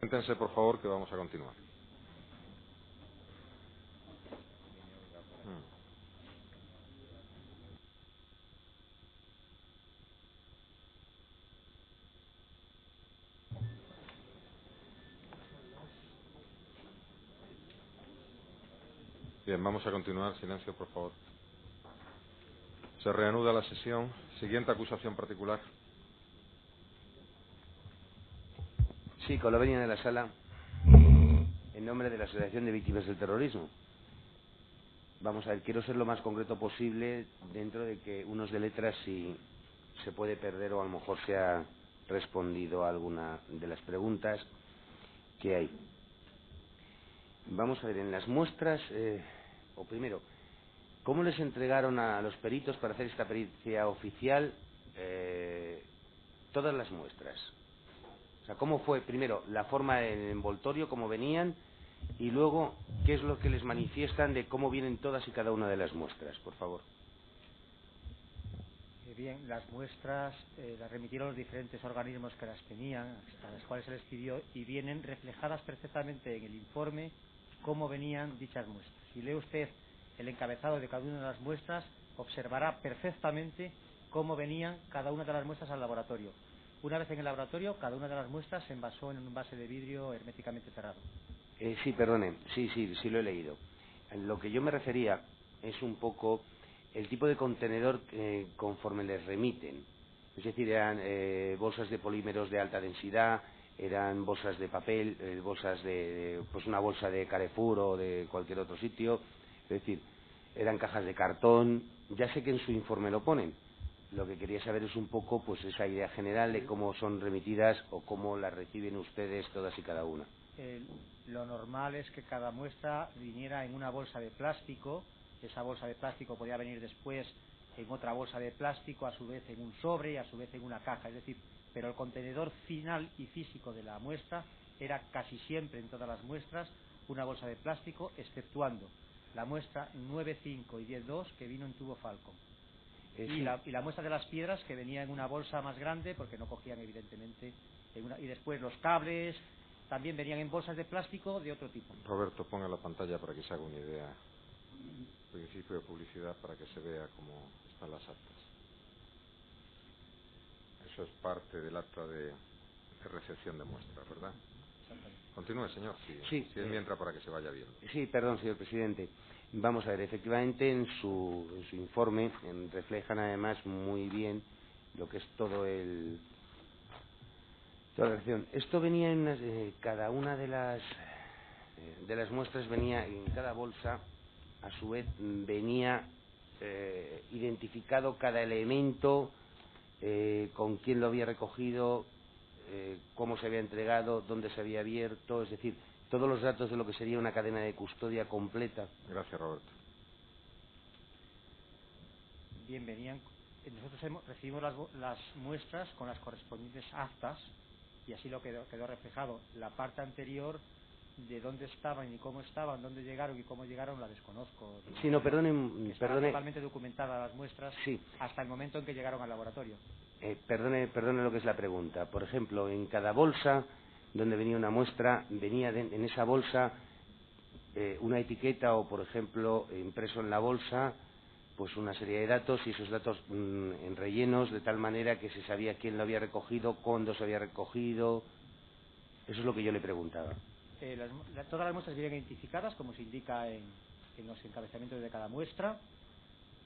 Siéntense, por favor, que vamos a continuar. Bien, vamos a continuar. Silencio, por favor. Se reanuda la sesión. Siguiente acusación particular. Sí, con la venia de la sala, en nombre de la Asociación de Víctimas del Terrorismo. Vamos a ver, quiero ser lo más concreto posible dentro de que unos de letras si se puede perder o a lo mejor se ha respondido a alguna de las preguntas que hay. Vamos a ver, en las muestras, o primero, ¿cómo les entregaron a los peritos para hacer esta pericia oficial todas las muestras? O sea, ¿cómo fue, primero, la forma del envoltorio, cómo venían, y luego, qué es lo que les manifiestan de cómo vienen todas y cada una de las muestras, por favor? Bien, las muestras las remitieron los diferentes organismos que las tenían, a las cuales se les pidió, y vienen reflejadas perfectamente en el informe cómo venían dichas muestras. Si lee usted el encabezado de cada una de las muestras, observará perfectamente cómo venían cada una de las muestras al laboratorio. Una vez en el laboratorio, cada una de las muestras se envasó en un envase de vidrio herméticamente cerrado. Sí, perdone, sí lo he leído. Lo que yo me refería es un poco el tipo de contenedor conforme les remiten. Es decir, eran bolsas de polímeros de alta densidad, eran bolsas de papel, bolsas de pues una bolsa de Carrefour o de cualquier otro sitio. Es decir, eran cajas de cartón. Ya sé que en su informe lo ponen. Lo que quería saber es un poco pues esa idea general de cómo son remitidas o cómo las reciben ustedes todas y cada una. Lo normal es que cada muestra viniera en una bolsa de plástico. Esa bolsa de plástico podía venir después en otra bolsa de plástico, a su vez en un sobre y a su vez en una caja. Es decir, pero el contenedor final y físico de la muestra era casi siempre en todas las muestras una bolsa de plástico, exceptuando la muestra 9.5 y 10.2 que vino en tubo Falcon. Y la muestra de las piedras que venía en una bolsa más grande porque no cogían evidentemente y después los cables también venían en bolsas de plástico de otro tipo. Roberto, ponga la pantalla para que se haga una idea. Principio de publicidad para que se vea cómo están las actas. Eso es parte del acta de recepción de muestras, ¿verdad? Continúe, señor. Si es mientras para que se vaya viendo. Sí, perdón, señor presidente. Vamos a ver, efectivamente en su informe reflejan además muy bien lo que es toda la reacción. Esto venía en cada una de las muestras, venía en cada bolsa, a su vez venía identificado cada elemento, con quién lo había recogido, cómo se había entregado, dónde se había abierto, es decir, todos los datos de lo que sería una cadena de custodia completa. Gracias, Roberto. Bien, nosotros recibimos las muestras con las correspondientes actas y así lo quedó reflejado. La parte anterior de dónde estaban y cómo estaban, dónde llegaron y cómo llegaron la desconozco. Sí, no, perdone. Totalmente documentada las muestras, sí, hasta el momento en que llegaron al laboratorio. Perdone lo que es la pregunta. Por ejemplo, en cada bolsa donde venía una muestra, venía en esa bolsa una etiqueta o, por ejemplo, impreso en la bolsa, pues una serie de datos y esos datos en rellenos de tal manera que se sabía quién lo había recogido, cuándo se había recogido. Eso es lo que yo le preguntaba. Todas las muestras vienen identificadas, como se indica en los encabezamientos de cada muestra,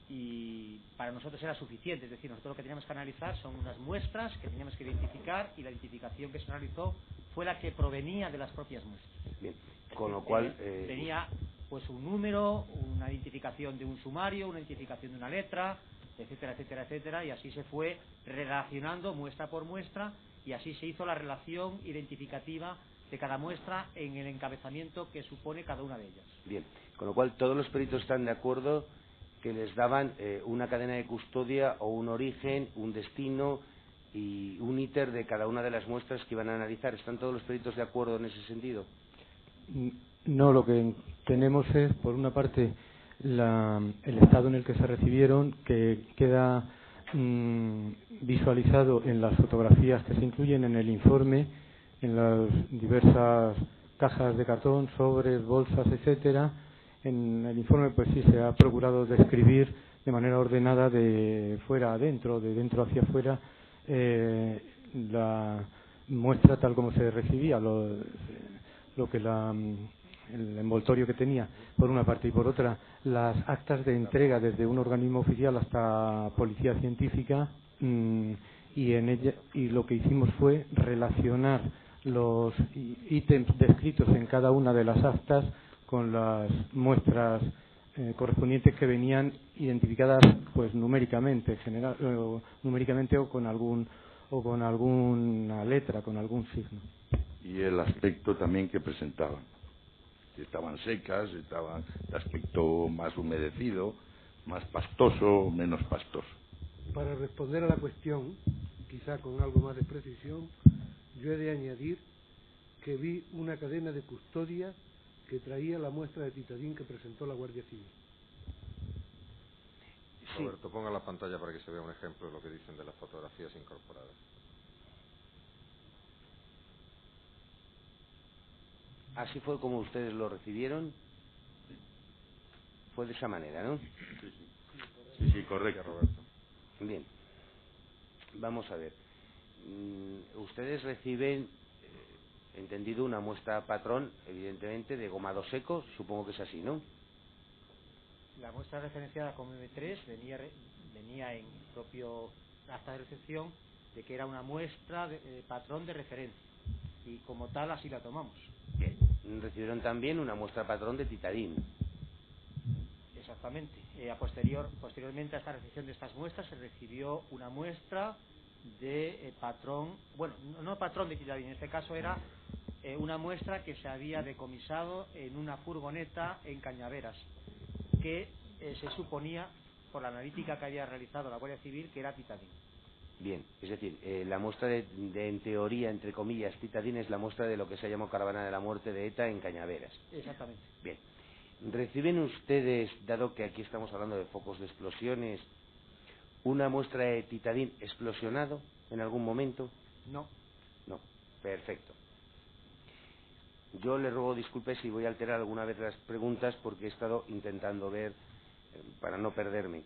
y para nosotros era suficiente. Es decir, nosotros lo que teníamos que analizar son unas muestras que teníamos que identificar, y la identificación que se analizó fue la que provenía de las propias muestras. Bien, con lo cual tenía pues un número, una identificación de un sumario, una identificación de una letra, etcétera, etcétera, etcétera, y así se fue relacionando muestra por muestra, y así se hizo la relación identificativa de cada muestra en el encabezamiento que supone cada una de ellas. Bien, con lo cual todos los peritos están de acuerdo que les daban una cadena de custodia o un origen, un destino y un íter de cada una de las muestras que iban a analizar. ¿Están todos los peritos de acuerdo en ese sentido? No, lo que tenemos es, por una parte, el estado en el que se recibieron, que queda visualizado en las fotografías que se incluyen en el informe, en las diversas cajas de cartón, sobres, bolsas, etcétera. En el informe pues sí se ha procurado describir de manera ordenada de fuera a dentro, de dentro hacia afuera, la muestra tal como se recibía, lo que el envoltorio que tenía, por una parte, y por otra, las actas de entrega desde un organismo oficial hasta policía científica, y lo que hicimos fue relacionar los ítems descritos en cada una de las actas con las muestras correspondientes que venían identificadas pues numéricamente, numéricamente o con alguna letra, con algún signo. Y el aspecto también que presentaban, que estaban secas, estaban de aspecto más humedecido, más pastoso, menos pastoso. Para responder a la cuestión, quizá con algo más de precisión, yo he de añadir que vi una cadena de custodia que traía la muestra de titadín que presentó la Guardia Civil. Sí. Roberto, ponga la pantalla para que se vea un ejemplo de lo que dicen de las fotografías incorporadas. ¿Así fue como ustedes lo recibieron? Fue de esa manera, ¿no? Sí, correcto, Roberto. Bien. Vamos a ver. Ustedes reciben, entendido, una muestra patrón, evidentemente, de gomado seco, supongo que es así, ¿no? La muestra referenciada como M3 venía en el propio acta de recepción de que era una muestra de patrón de referencia, y como tal así la tomamos. Bien. Recibieron también una muestra patrón de titadín. Exactamente. Posteriormente a esta recepción de estas muestras se recibió una muestra de patrón, bueno, no patrón de titadín, en este caso era una muestra que se había decomisado en una furgoneta en Cañaveras, que se suponía, por la analítica que había realizado la Guardia Civil, que era titadín. Bien, es decir, la muestra de, en teoría, entre comillas, titadín es la muestra de lo que se llamó Caravana de la Muerte de ETA en Cañaveras. Exactamente. Bien. ¿Reciben ustedes, dado que aquí estamos hablando de focos de explosiones, una muestra de titadín explosionado en algún momento? No. No. Perfecto. Yo le ruego disculpas si voy a alterar alguna vez las preguntas porque he estado intentando ver para no perderme.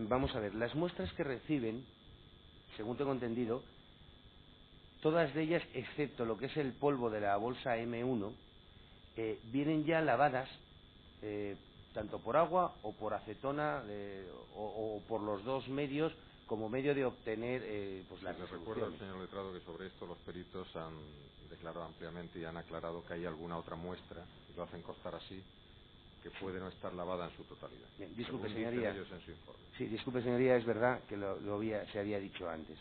Vamos a ver, las muestras que reciben, según tengo entendido, todas de ellas, excepto lo que es el polvo de la bolsa M1, vienen ya lavadas, tanto por agua o por acetona, o por los dos medios, como medio de obtener pues las resoluciones. Recuerdo al señor letrado que sobre esto los peritos han declarado ampliamente y han aclarado que hay alguna otra muestra, y lo hacen constar así, que puede no estar lavada en su totalidad. Bien, disculpe, según señoría. dicen ellos en su informe. Sí, disculpe, señoría, es verdad que se había dicho antes.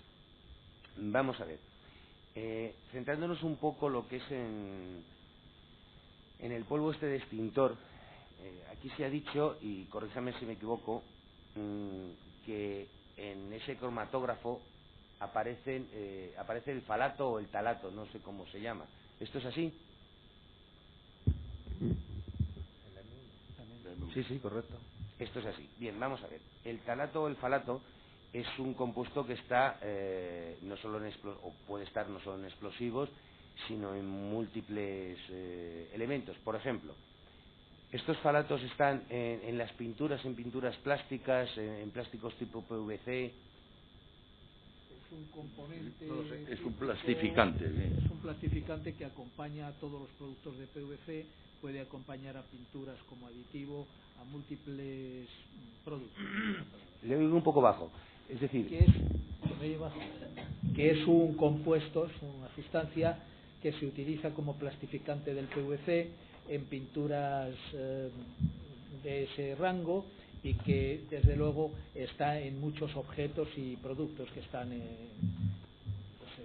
Vamos a ver. Centrándonos un poco lo que es en el polvo este de extintor, aquí se ha dicho, y corríjame si me equivoco, que en ese cromatógrafo aparece el falato o el talato, no sé cómo se llama. ¿Esto es así? Sí, correcto. Esto es así. Bien, vamos a ver. El talato o el falato es un compuesto que está no solo o puede estar no solo en explosivos, sino en múltiples elementos. Por ejemplo, estos falatos están en las pinturas, en pinturas plásticas, en plásticos tipo PVC. Es un componente, no sé, es un plastificante. Es un plastificante que acompaña a todos los productos de PVC, puede acompañar a pinturas como aditivo, a múltiples productos. Le oigo un poco bajo. Es decir, que es un compuesto, es una sustancia que se utiliza como plastificante del PVC en pinturas de ese rango, y que desde luego está en muchos objetos y productos que están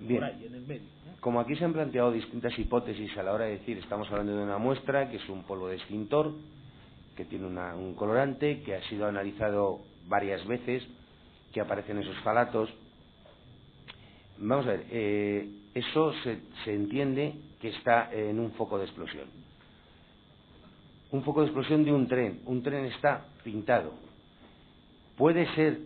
por ahí en el medio. Como aquí se han planteado distintas hipótesis a la hora de decir, estamos hablando de una muestra que es un polvo de extintor, que tiene un colorante, que ha sido analizado varias veces, que aparecen esos falatos. Vamos a ver, eso se entiende que está en un foco de explosión. Un foco de explosión de un tren está pintado. Puede ser,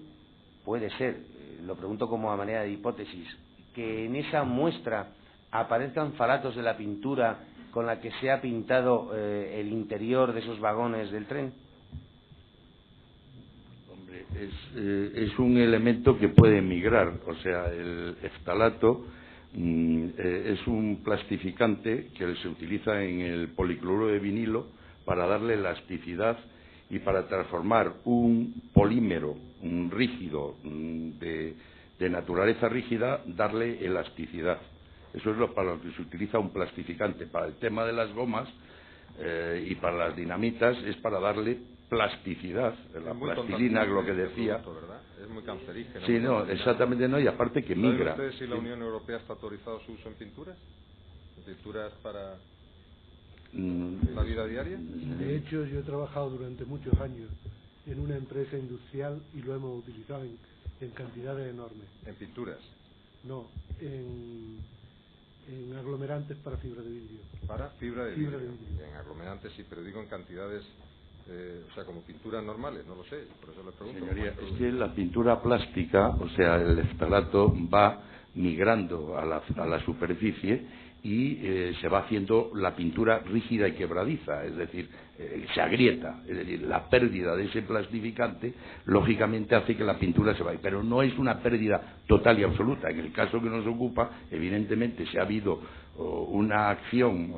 lo pregunto como a manera de hipótesis, que en esa muestra aparezcan falatos de la pintura con la que se ha pintado el interior de esos vagones del tren? Hombre, es un elemento que puede migrar. O sea, el eftalato es un plastificante que se utiliza en el policloruro de vinilo para darle elasticidad y para transformar un polímero rígido de naturaleza rígida, darle elasticidad. Eso es para lo que se utiliza un plastificante. Para el tema de las gomas y para las dinamitas es para darle plasticidad. La plastilina, lo que decía. ¿Verdad? Es muy cancerígeno. Sí, no, exactamente no, y aparte que migra. ¿Saben ustedes si la Unión Europea está autorizado su uso en pinturas? ¿En pinturas para la vida diaria? De hecho, yo he trabajado durante muchos años en una empresa industrial y lo hemos utilizado en cantidades enormes. ¿En pinturas? No, en aglomerantes para fibra de vidrio. ¿Para fibra de vidrio? Fibra de vidrio. En aglomerantes sí, pero digo en cantidades, o sea, como pinturas normales, no lo sé, por eso les pregunto. Señoría, es que la pintura plástica, o sea, el eftalato va migrando a la superficie y se va haciendo la pintura rígida y quebradiza, es decir, se agrieta, es decir, la pérdida de ese plastificante lógicamente hace que la pintura se vaya, pero no es una pérdida total y absoluta. En el caso que nos ocupa, evidentemente, si ha habido una acción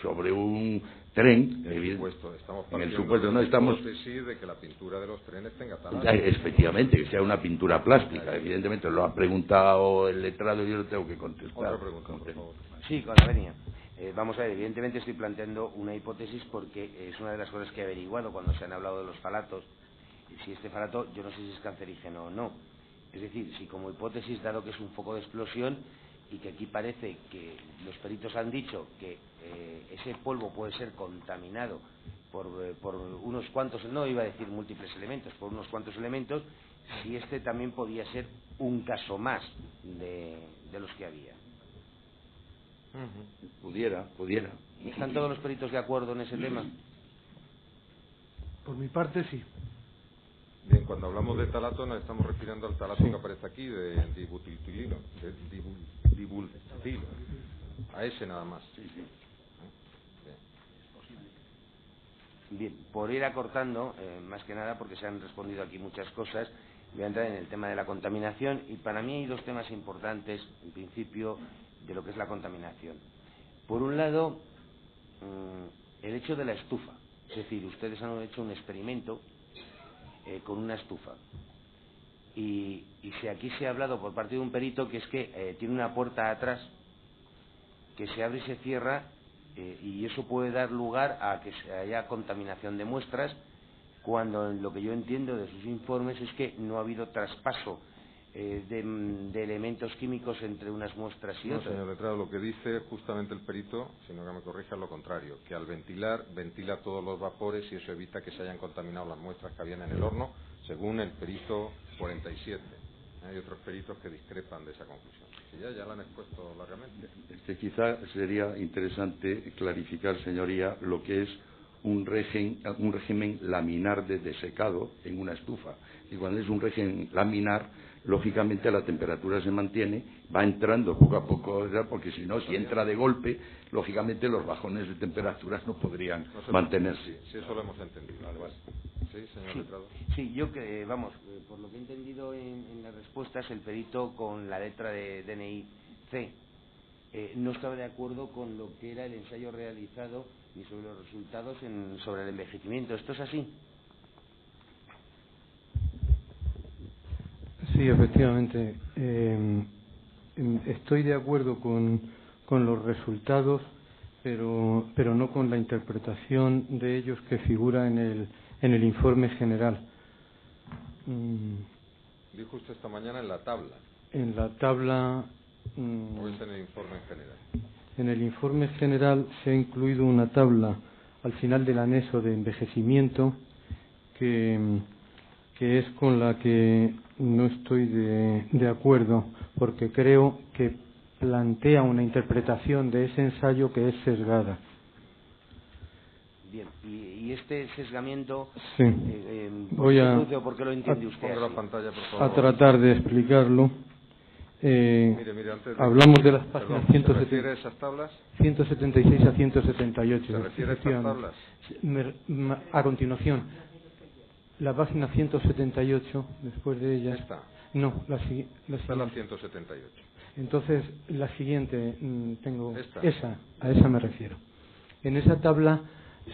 sobre un tren, en el supuesto no estamos hipótesis de que la pintura de los trenes tenga talato. Efectivamente, que sea una pintura plástica. Evidentemente lo ha preguntado el letrado y yo lo tengo que contestar. Otra pregunta, por favor. Sí, con la venia. Vamos a ver, evidentemente estoy planteando una hipótesis porque es una de las cosas que he averiguado cuando se han hablado de los falatos. Si este falato, yo no sé si es cancerígeno o no. Es decir, si como hipótesis, dado que es un foco de explosión y que aquí parece que los peritos han dicho que ese polvo puede ser contaminado por unos cuantos, no iba a decir múltiples elementos, por unos cuantos elementos, si este también podía ser un caso más de los que había. Pudiera. ¿Están todos los peritos de acuerdo en ese tema? Por mi parte, sí. Bien, cuando hablamos de talato nos estamos refiriendo al talato que aparece aquí, de dibutililo, a ese nada más. Bien, por ir acortando, más que nada porque se han respondido aquí muchas cosas, voy a entrar en el tema de la contaminación y para mí hay dos temas importantes, en principio, de lo que es la contaminación. Por un lado, el hecho de la estufa, es decir, ustedes han hecho un experimento con una estufa y si aquí se ha hablado por parte de un perito que es que tiene una puerta atrás que se abre y se cierra y eso puede dar lugar a que haya contaminación de muestras cuando lo que yo entiendo de sus informes es que no ha habido traspaso de elementos químicos entre unas muestras y otras. No, señor letrado, lo que dice justamente el perito, sino que me corrija, es lo contrario, que al ventilar, ventila todos los vapores y eso evita que se hayan contaminado las muestras que habían en el horno, según el perito 47. Hay otros peritos que discrepan de esa conclusión. Sí, ya la han expuesto largamente. Quizá sería interesante clarificar, señoría, lo que es un régimen laminar de desecado en una estufa. Y cuando es un régimen laminar, lógicamente la temperatura se mantiene, va entrando poco a poco, ¿verdad? Porque si no, si entra de golpe, lógicamente los bajones de temperaturas no podrían mantenerse. Sí, eso lo hemos entendido. Vale. Sí, señor letrado. Sí, yo que, vamos, por lo que he entendido en las respuestas, el perito con la letra de DNI C no estaba de acuerdo con lo que era el ensayo realizado ni sobre los resultados sobre el envejecimiento. ¿Esto es así? Sí, efectivamente. Estoy de acuerdo con los resultados, pero no con la interpretación de ellos que figura en el informe general. Dijo usted esta mañana en la tabla. En la tabla. ¿O es en el informe en general? En el informe general se ha incluido una tabla al final del anexo de envejecimiento que es con la que no estoy de acuerdo, porque creo que plantea una interpretación de ese ensayo que es sesgada. Bien, y este sesgamiento, sí. ¿por qué lo entiende usted? Ponga la pantalla, por favor. A tratar de explicarlo. Mire, antes hablamos de las páginas ¿se refiere a esas tablas? 176 a 178. ¿Se refiere a estas tablas? A continuación, la página 178, después de ella... ¿Esta? No, la Esta es la siguiente. 178. Entonces, la siguiente, tengo... ¿Esta? A esa me refiero. En esa tabla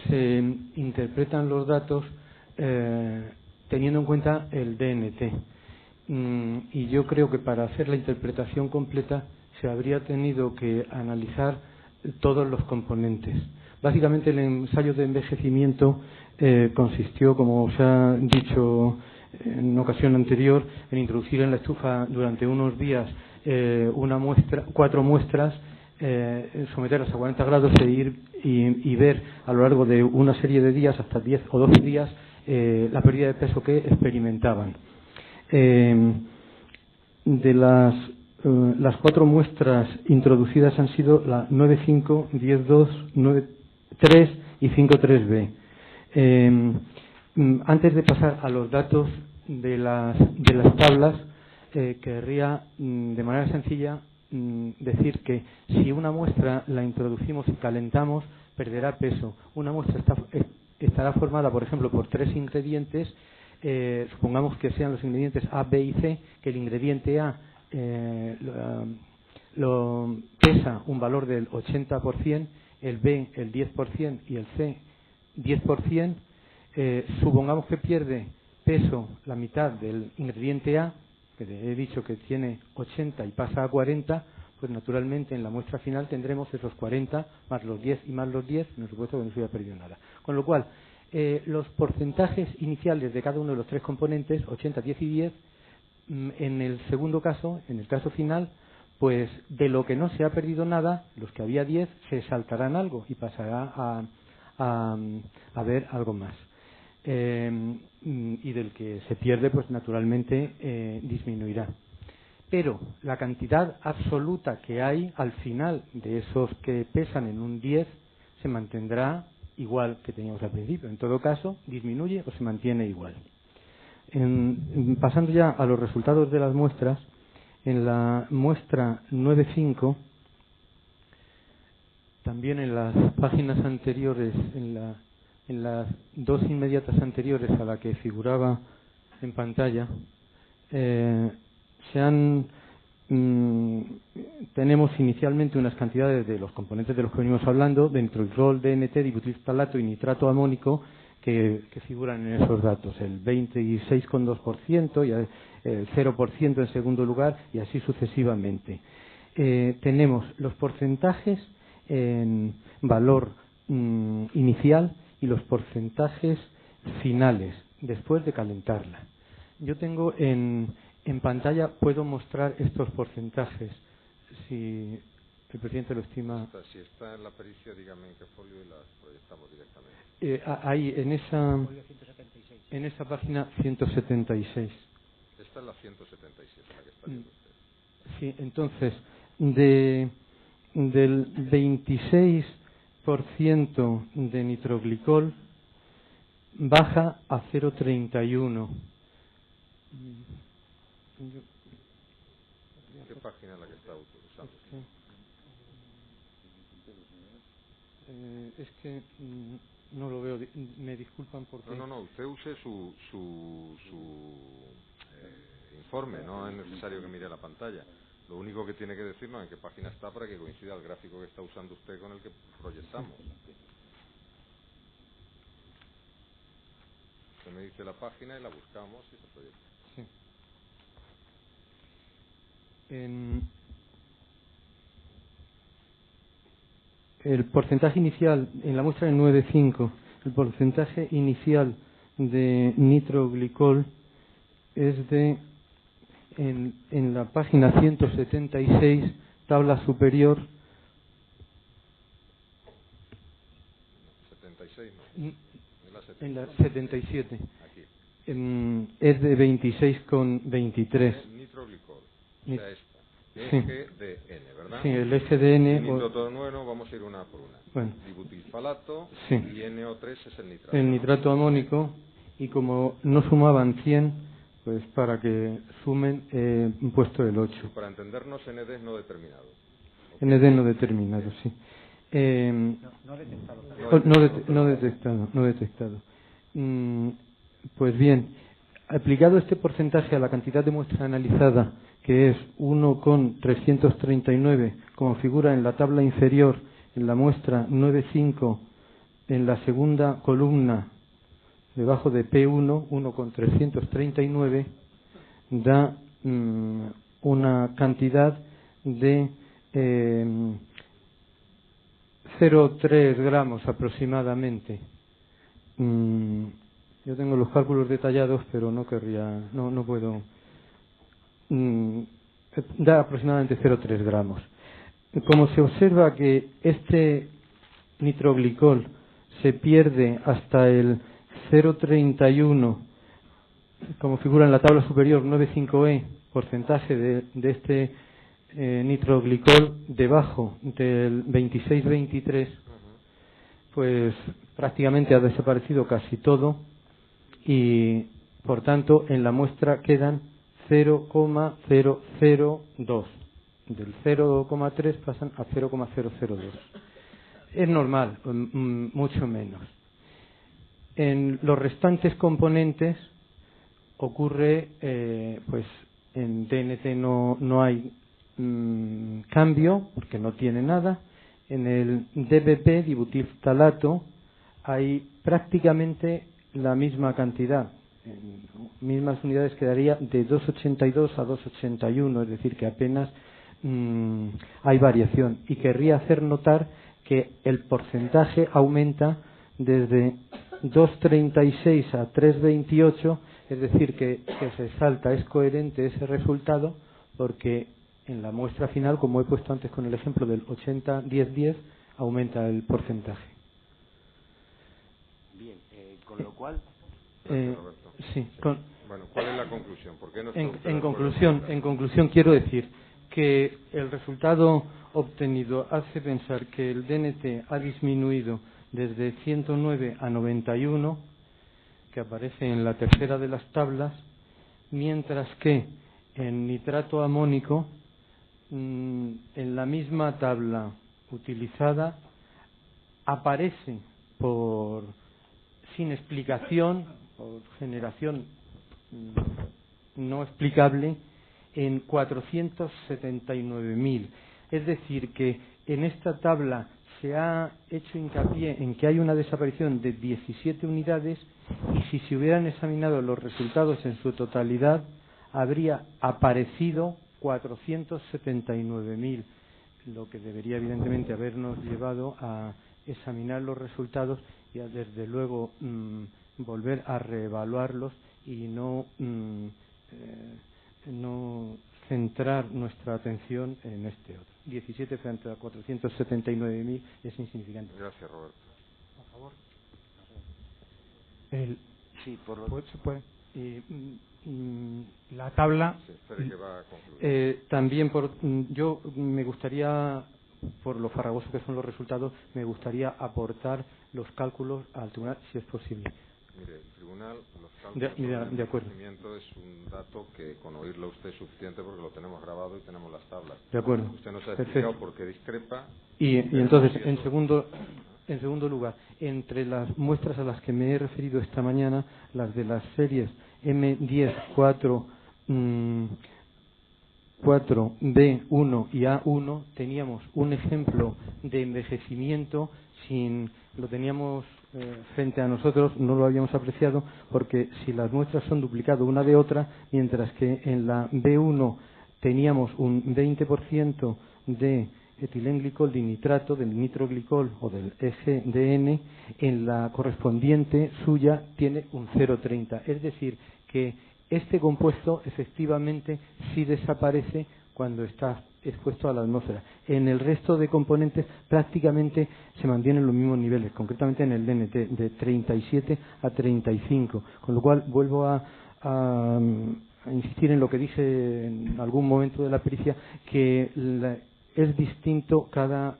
se interpretan los datos teniendo en cuenta el DNT. Y yo creo que para hacer la interpretación completa se habría tenido que analizar todos los componentes. Básicamente el ensayo de envejecimiento consistió, como se ha dicho en ocasión anterior, en introducir en la estufa durante unos días 4 muestras, someterlas a 40 grados e ir y ver a lo largo de una serie de días, hasta 10 o 12 días, la pérdida de peso que experimentaban. De las 4 muestras introducidas han sido la 9.5, 10.2, 9.3 y 5.3b. Antes de pasar a los datos de las tablas, querría de manera sencilla decir que si una muestra la introducimos y calentamos, perderá peso. Una muestra estará formada, por ejemplo, por 3 ingredientes. Supongamos que sean los ingredientes A, B y C, que el ingrediente A lo pesa un valor del 80%, el B el 10% y el C 10%. Supongamos que pierde peso la mitad del ingrediente A, que he dicho que tiene 80 y pasa a 40, pues naturalmente en la muestra final tendremos esos 40 más los 10 y más los 10, en el supuesto que no se hubiera perdido nada. Con lo cual, los porcentajes iniciales de cada uno de los 3 componentes, 80, 10 y 10, en el segundo caso, en el caso final, pues de lo que no se ha perdido nada, los que había 10 se saltarán algo y pasará a ver algo más. Y del que se pierde, pues naturalmente disminuirá. Pero la cantidad absoluta que hay al final de esos que pesan en un 10 se mantendrá igual que teníamos al principio. En todo caso, disminuye o se mantiene igual. Pasando ya a los resultados de las muestras, en la muestra 9.5, también en las páginas anteriores, en las 2 inmediatas anteriores a la que figuraba en pantalla, tenemos inicialmente unas cantidades de los componentes de los que venimos hablando, de nitroglicol, DNT, dibutilftalato y nitrato amónico, que figuran en esos datos, el 26,2% y el 0% en segundo lugar, y así sucesivamente. Tenemos los porcentajes en valor inicial y los porcentajes finales después de calentarla. Yo tengo en pantalla, puedo mostrar estos porcentajes, si el presidente lo estima. Si está en la pericia, dígame en qué folio y las proyectamos directamente. Ahí, en esa página 176. Esta es la 177, la que está viendo usted. Sí, entonces, del 26% de nitroglicol baja a 0,31. ¿Qué página es la que está usando? Es que no lo veo, me disculpan porque... No, usted use su informe, no es necesario que mire la pantalla. Lo único que tiene que decirnos en qué página está para que coincida el gráfico que está usando usted con el que proyectamos. Usted me dice la página y la buscamos y se proyecta. Sí. El porcentaje inicial, en la muestra del 9.5, el porcentaje inicial de nitroglicol es de, en la página 176, tabla superior. 76 no. En la 77. Aquí. Es de 26,23. Nitroglicol. O sea, esta. Sí. SDN, ¿verdad? Sí, el SDN. Nitrotonueno, vamos a ir una por una. Bueno. Dibutilfalato, Sí. y NO3 es el nitrato. El nitrato amónico, y como no sumaban 100, pues para que sumen puesto el 8. Para entendernos, ND no determinado. ND no determinado, sí. No detectado. Pues bien, aplicado este porcentaje a la cantidad de muestra analizada, que es 1,339, como figura en la tabla inferior, en la muestra 9,5, en la segunda columna, debajo de P1, 1,339, da una cantidad de 0,3 gramos aproximadamente. Yo tengo los cálculos detallados, pero no puedo. Da aproximadamente 0,3 gramos. Como se observa que este nitroglicol se pierde hasta el 0,31, como figura en la tabla superior 9,5E, porcentaje de este nitroglicol debajo del 26-23, pues prácticamente ha desaparecido casi todo y por tanto en la muestra quedan 0,002. Del 0,3 pasan a 0,002. Es normal, mucho menos. En los restantes componentes ocurre, pues en DNT no hay cambio, porque no tiene nada. En el DBP, dibutilftalato, hay prácticamente la misma cantidad. En mismas unidades quedaría de 2,82 a 2,81, es decir, que apenas hay variación. Y querría hacer notar que el porcentaje aumenta desde 2,36 a 3,28, es decir, que se salta, es coherente ese resultado, porque en la muestra final, como he puesto antes con el ejemplo del 80-10-10, aumenta el porcentaje. Bien, con lo cual... sí. Bueno, ¿cuál es la conclusión? ¿Por qué no en conclusión, quiero decir que el resultado obtenido hace pensar que el DNT ha disminuido desde 109 a 91, que aparece en la tercera de las tablas, mientras que en nitrato amónico, en la misma tabla utilizada, aparece sin explicación, por generación no explicable, en 479.000. Es decir, que en esta tabla se ha hecho hincapié en que hay una desaparición de 17 unidades y si se hubieran examinado los resultados en su totalidad, habría aparecido 479.000, lo que debería evidentemente habernos llevado a examinar los resultados y a desde luego volver a reevaluarlos y no centrar nuestra atención en este otro. 17 frente a 479.000 es insignificante. Gracias, Roberto. Por favor. Sí, por lo se puede. La tabla. Sí, espere que va a concluir. También yo me gustaría, por lo farragoso que son los resultados, me gustaría aportar los cálculos al tribunal, si es posible. Mire, el tribunal, los cálculos de acuerdo. Es un dato que con oírlo usted es suficiente porque lo tenemos grabado y tenemos las tablas. De acuerdo. Usted nos ha explicado por qué discrepa. Y entonces, en segundo lugar, entre las muestras a las que me he referido esta mañana, las de las series M10, 4, 4B1 y A1, teníamos un ejemplo de envejecimiento lo teníamos frente a nosotros, no lo habíamos apreciado, porque si las muestras son duplicado una de otra, mientras que en la B1 teníamos un 20% de etilenglicol dinitrato, del nitroglicol o del EGDN, en la correspondiente suya tiene un 0,30. Es decir, que este compuesto efectivamente sí desaparece cuando está expuesto a la atmósfera. En el resto de componentes prácticamente se mantienen los mismos niveles, concretamente en el DNT, de 37 a 35. Con lo cual vuelvo a insistir en lo que dije en algún momento de la pericia, que es distinto cada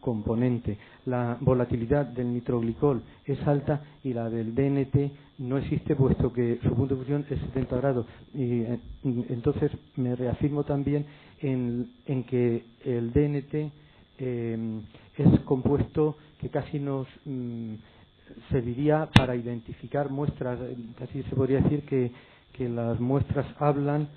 componente. La volatilidad del nitroglicol es alta y la del DNT no existe, puesto que su punto de fusión es 70 grados. Y entonces me reafirmo también en que el DNT es compuesto que casi nos serviría para identificar muestras. Casi se podría decir que las muestras hablan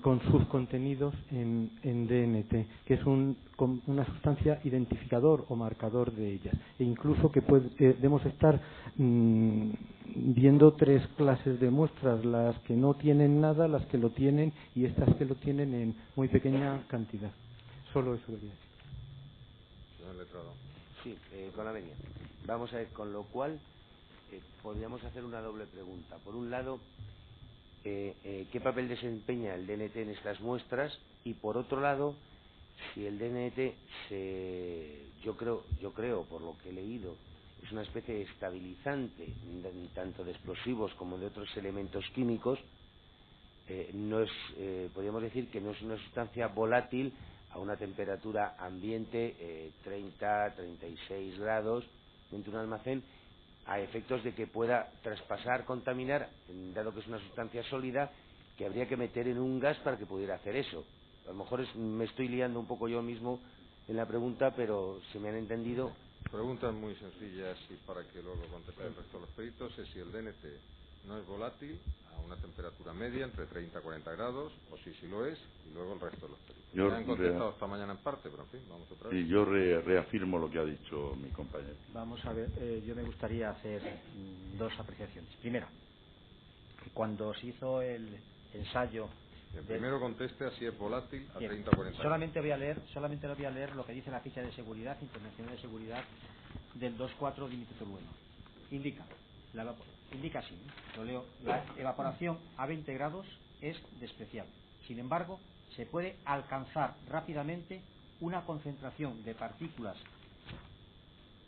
con sus contenidos en DNT, que es una sustancia identificador o marcador de ellas. E incluso que podemos estar viendo 3 clases de muestras: las que no tienen nada, las que lo tienen y estas que lo tienen en muy pequeña cantidad. Solo eso quería decir. Señor letrado. Sí, con la venia. Vamos a ver, con lo cual podríamos hacer una doble pregunta. Por un lado, ¿qué papel desempeña el DNT en estas muestras? Y por otro lado, si el DNT yo creo, por lo que he leído, es una especie de estabilizante tanto de explosivos como de otros elementos químicos, podríamos decir que no es una sustancia volátil a una temperatura ambiente 30-36 grados dentro de un almacén, a efectos de que pueda traspasar, contaminar, dado que es una sustancia sólida, que habría que meter en un gas para que pudiera hacer eso. A lo mejor me estoy liando un poco yo mismo en la pregunta, pero si me han entendido. Preguntas muy sencillas y para que luego conteste el resto de los peritos es si el DNT no es volátil a una temperatura media entre 30 y 40 grados, o si lo es, y luego el resto de los peritos. Ya han contestado esta mañana en parte, pero en fin, vamos otra vez. Y yo reafirmo lo que ha dicho mi compañero. Vamos a ver, yo me gustaría hacer 2 apreciaciones. Primera, cuando se hizo el ensayo... Primero conteste a si es volátil a 30 o 40 grados. Solamente voy a leer lo que dice la ficha de seguridad, internacional de seguridad, del 2,4 dimetiltolueno. Indica así, lo leo: la evaporación a 20 grados es despreciable. Sin embargo, se puede alcanzar rápidamente una concentración de partículas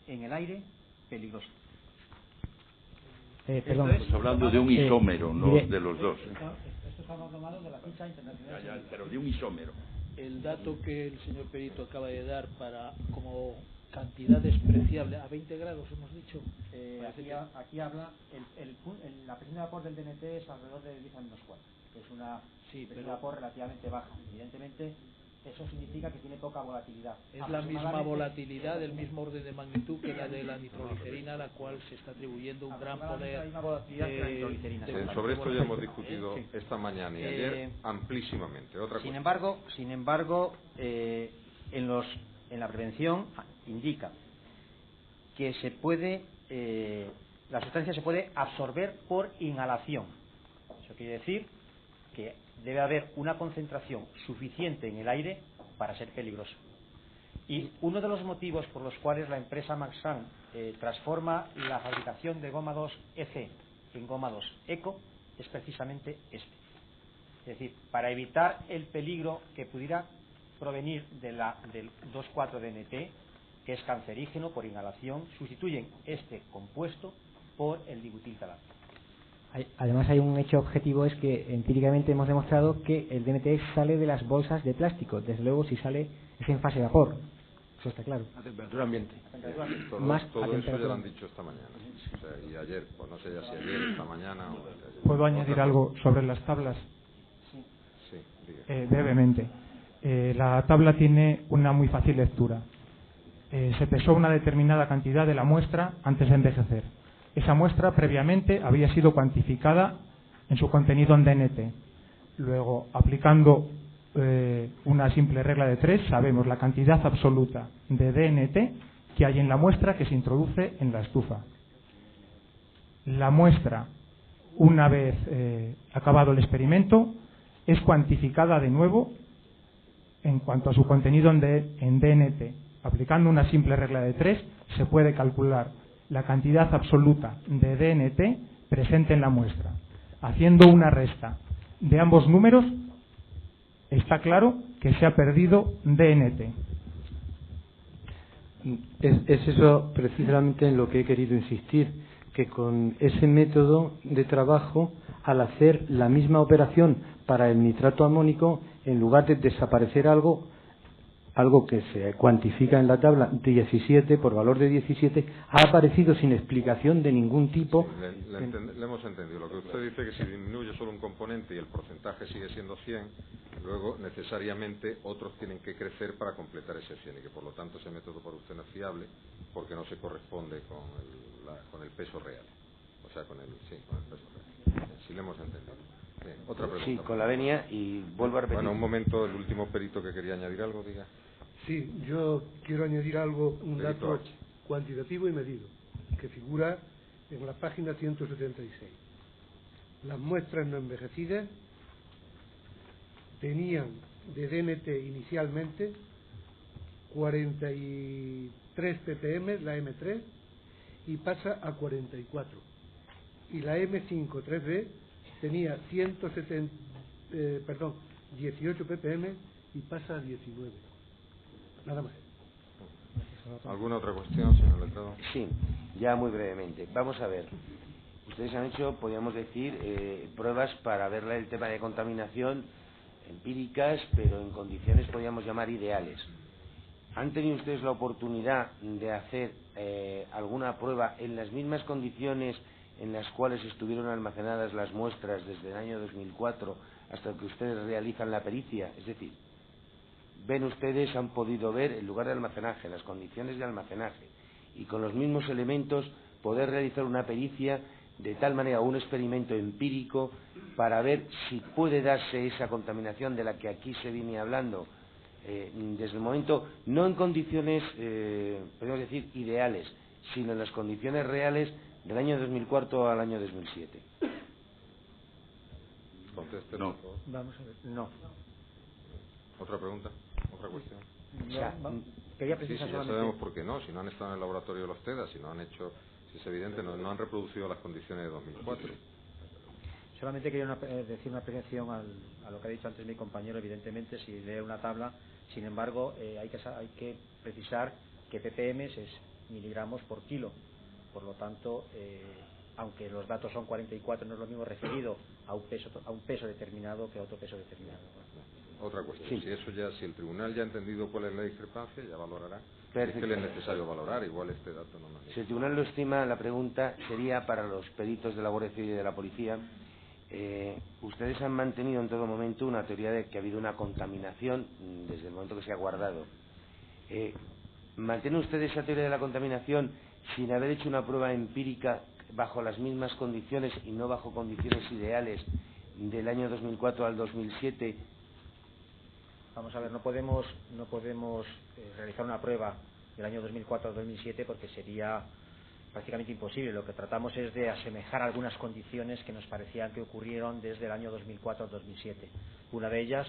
en el aire peligrosa. Perdón. Estamos hablando de un isómero, no de los dos. Esto está tomado de la ficha internacional. Ya, pero de un isómero. El dato que el señor perito acaba de dar como cantidad despreciable a 20 grados, hemos dicho. Aquí habla, la presión de vapor del DNT es alrededor de 10 a menos 4. Es una presión de vapor relativamente baja. Evidentemente, eso significa que tiene poca volatilidad. Es la misma volatilidad, del mismo orden de magnitud que la de la nitroglicerina, a la cual se está atribuyendo un gran poder. Sobre esto ya hemos discutido esta mañana y ayer amplísimamente. Sin embargo, en la prevención indica que la sustancia se puede absorber por inhalación. Eso quiere decir que debe haber una concentración suficiente en el aire para ser peligroso. Y uno de los motivos por los cuales la empresa Maxam transforma la fabricación de goma 2 EC en goma 2 ECO es precisamente este. Es decir, para evitar el peligro que pudiera provenir del 2,4 DNT, que es cancerígeno por inhalación, sustituyen este compuesto por el dibutiltalato. Además hay un hecho objetivo, es que empíricamente hemos demostrado que el DNT sale de las bolsas de plástico. Desde luego, si sale es en fase de vapor, eso está claro. A temperatura ambiente. Todo eso ya lo han dicho esta mañana. O sea, y ayer, pues no sé ya si ayer, esta mañana o ayer. ¿Puedo añadir algo sobre las tablas? Sí, diga. Brevemente. La tabla tiene una muy fácil lectura. Se pesó una determinada cantidad de la muestra antes de envejecer. Esa muestra previamente había sido cuantificada en su contenido en DNT. Luego, aplicando una simple regla de 3, sabemos la cantidad absoluta de DNT que hay en la muestra que se introduce en la estufa. La muestra, una vez acabado el experimento, es cuantificada de nuevo en cuanto a su contenido en DNT. Aplicando una simple regla de 3, se puede calcular la cantidad absoluta de DNT presente en la muestra. Haciendo una resta de ambos números, está claro que se ha perdido DNT. Es eso precisamente en lo que he querido insistir, que con ese método de trabajo, al hacer la misma operación para el nitrato amónico, en lugar de desaparecer algo, algo que se cuantifica en la tabla 17 por valor de 17, ha aparecido sin explicación de ningún tipo. Sí, le hemos entendido. Lo que usted dice que si disminuye solo un componente y el porcentaje sigue siendo 100, luego necesariamente otros tienen que crecer para completar ese 100 y que por lo tanto ese método por usted no es fiable porque no se corresponde con el peso real. O sea, con el peso real. Sí, le hemos entendido. Bien, otra pregunta. Sí, con la venia, y vuelvo a repetir. Bueno, un momento, el último perito que quería añadir algo, diga. Sí, yo quiero añadir algo, un Perito dato H. cuantitativo y medido, que figura en la página 176. Las muestras no envejecidas tenían de DNT inicialmente 43 ppm, la M3, y pasa a 44. Y la M5 3B tenía 18 ppm y pasa a 19. Nada más. ¿Alguna otra cuestión, señor letrado? Sí, ya muy brevemente. Vamos a ver. Ustedes han hecho, podríamos decir, pruebas para ver el tema de contaminación empíricas, pero en condiciones, podríamos llamar, ideales. ¿Han tenido ustedes la oportunidad de hacer alguna prueba en las mismas condiciones en las cuales estuvieron almacenadas las muestras desde el año 2004 hasta que ustedes realizan la pericia? Es decir, ven ustedes, han podido ver el lugar de almacenaje, las condiciones de almacenaje, y con los mismos elementos poder realizar una pericia de tal manera, un experimento empírico, para ver si puede darse esa contaminación de la que aquí se viene hablando, desde el momento, no en condiciones, podemos decir, ideales, sino en las condiciones reales del año 2004 al año 2007. Conteste, no. por favor. Vamos a ver. No. ¿Otra pregunta? ¿Otra cuestión? Quería Sí, precisar ya solamente. sabemos por qué no. Si no han estado en el laboratorio de los TEDA, si no han hecho, si es evidente, no han reproducido las condiciones de 2004. Solamente quería decir una apreciación a lo que ha dicho antes mi compañero. Evidentemente, si lee una tabla, sin embargo, hay que precisar que ppm es miligramos por kilo. Por lo tanto, aunque los datos son 44, no es lo mismo referido a un peso determinado que a otro peso determinado. Otra cuestión, Sí. si el tribunal ya ha entendido cuál es la discrepancia, ya valorará. Es que Perfecto. le es necesario valorar, igual este dato no lo Si el tribunal lo estima, la pregunta sería para los peritos de la Guardia Civil y de la Policía. Ustedes han mantenido en todo momento una teoría de que ha habido una contaminación desde el momento que se ha guardado. ¿Mantienen ustedes esa teoría de la contaminación sin haber hecho una prueba empírica bajo las mismas condiciones y no bajo condiciones ideales del año 2004 al 2007? Vamos a ver, no podemos realizar una prueba del año 2004 al 2007 porque sería prácticamente imposible. Lo que tratamos es de asemejar algunas condiciones que nos parecían que ocurrieron desde el año 2004 al 2007. Una de ellas,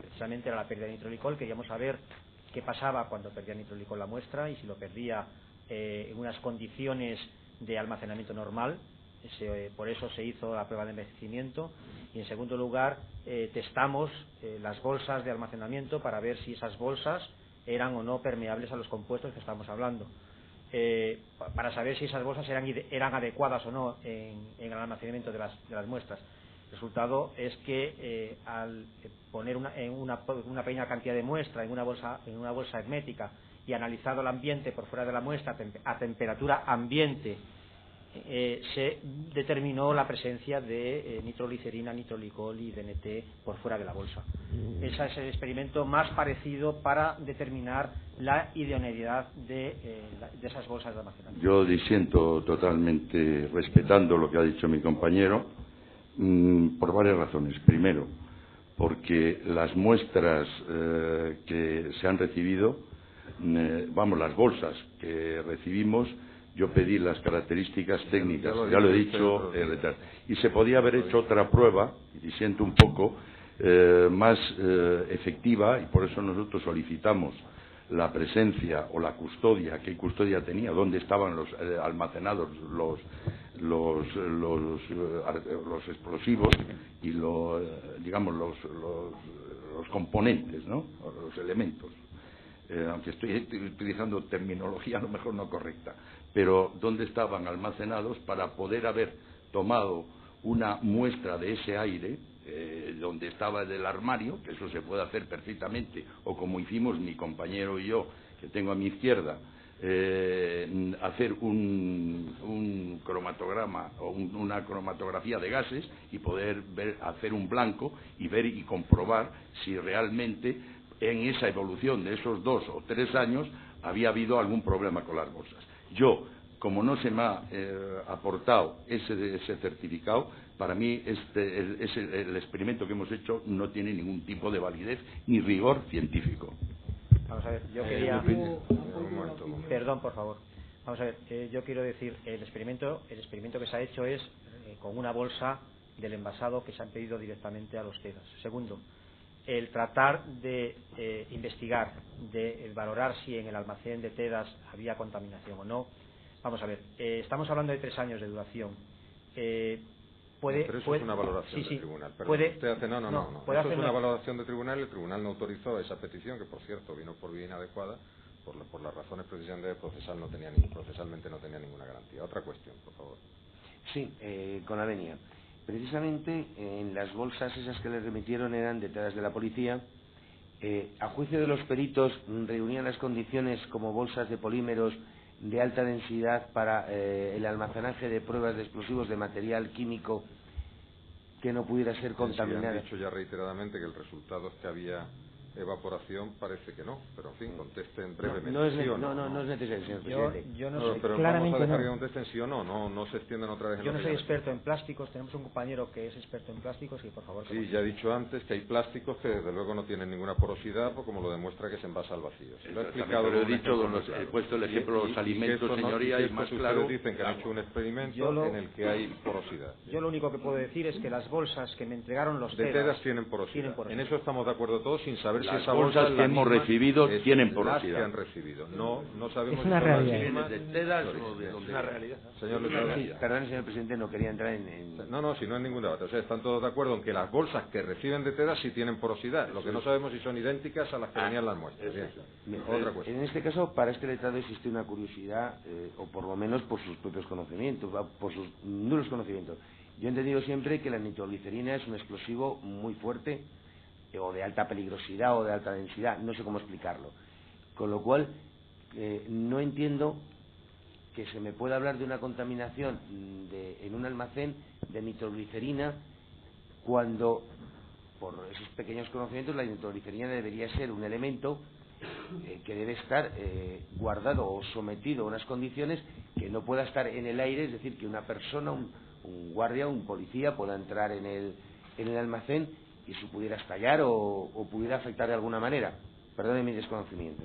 precisamente, era la pérdida de nitrolicol. Queríamos saber qué pasaba cuando perdía nitrolicol la muestra y si lo perdía en unas condiciones de almacenamiento normal. Por eso se hizo la prueba de envejecimiento. Y en segundo lugar, testamos las bolsas de almacenamiento para ver si esas bolsas eran o no permeables a los compuestos que estamos hablando. Para saber si esas bolsas eran adecuadas o no en el almacenamiento de las muestras. El resultado es que al poner una pequeña cantidad de muestra en una bolsa hermética y analizado el ambiente por fuera de la muestra a temperatura ambiente, se determinó la presencia de nitroglicerina, nitrolicol y DNT por fuera de la bolsa. Ese es el experimento más parecido para determinar la idoneidad de esas bolsas de almacenamiento. Yo disiento totalmente, respetando lo que ha dicho mi compañero, por varias razones. Primero, porque las muestras que se han recibido, las bolsas que recibimos, yo pedí las características técnicas, ya lo he dicho, y se podía haber hecho otra prueba, y disiento un poco, más efectiva, y por eso nosotros solicitamos la presencia o la custodia, qué custodia tenía, dónde estaban almacenados los explosivos y los componentes, ¿no? Los elementos. Aunque estoy utilizando terminología a lo mejor no correcta, pero dónde estaban almacenados para poder haber tomado una muestra de ese aire donde estaba el armario, que eso se puede hacer perfectamente, o como hicimos mi compañero y yo, que tengo a mi izquierda, hacer un cromatograma o una cromatografía de gases y poder hacer un blanco y ver y comprobar si realmente en esa evolución de esos 2 o 3 años había habido algún problema con las bolsas. Yo, como no se me ha aportado ese certificado, para mí el experimento que hemos hecho no tiene ningún tipo de validez ni rigor científico. Vamos a ver, yo quería... Perdón, por favor. Vamos a ver, yo quiero decir, el experimento que se ha hecho es con una bolsa del envasado que se han pedido directamente a los TEDAS. Segundo, el tratar de investigar, de valorar si en el almacén de TEDAS había contaminación o no. Vamos a ver, estamos hablando de 3 años de duración. Pero eso es una valoración del tribunal. Perdón, usted hace, no. Eso es una valoración del tribunal. El tribunal no autorizó esa petición, que por cierto vino por vía inadecuada, por las razones precisamente de procesalmente no tenía ninguna garantía. Otra cuestión, por favor. Sí, con la venia. Precisamente en las bolsas esas que le remitieron eran de TEDAS de la policía. A juicio de los peritos, reunían las condiciones como bolsas de polímeros de alta densidad para el almacenaje de pruebas de explosivos de material químico que no pudiera ser contaminado. Sí, han dicho ya reiteradamente que el resultado es que había evaporación, parece que no, pero en fin, contesten brevemente. No es necesario, señor presidente. Yo no sé, pero claramente vamos a dejar que contesten sí o no se extiendan otra vez en Yo no soy experto en plásticos, tenemos un compañero que es experto en plásticos y por favor... Sí, ya he dicho antes que hay plásticos que desde luego no tienen ninguna porosidad, pues como lo demuestra que se envasa al vacío. Lo he explicado, lo he dicho, he puesto el ejemplo de los alimentos, señoría, y más claro... Ustedes dicen que han hecho un experimento en el que hay porosidad. Yo lo único que puedo decir es que las bolsas que me entregaron los TEDAS tienen porosidad. En eso estamos de acuerdo todos, sin saber si esa bolsa que hemos recibido tienen porosidad. Que han recibido. No sabemos es una realidad. De TEDAS o de donde. Es una realidad. Señor Perdón, señor presidente, no quería entrar en... No, si no hay ningún debate. O sea, están todos de acuerdo en que las bolsas que reciben de TEDAS sí tienen porosidad. Lo que no sabemos si son idénticas a las que venían las muestras. Bien. Otra cuestión. En este caso, para este letrado existe una curiosidad, o por lo menos por sus propios conocimientos, por sus nulos conocimientos. Yo he entendido siempre que la nitroglicerina es un explosivo muy fuerte, o de alta peligrosidad o de alta densidad, no sé cómo explicarlo. Con lo cual, no entiendo que se me pueda hablar de una contaminación en un almacén de nitroglicerina cuando, por esos pequeños conocimientos, la nitroglicerina debería ser un elemento que debe estar guardado o sometido a unas condiciones que no pueda estar en el aire, es decir, que una persona, un guardia, un policía pueda entrar en el almacén y se pudiera estallar o pudiera afectar de alguna manera. Perdone mi desconocimiento.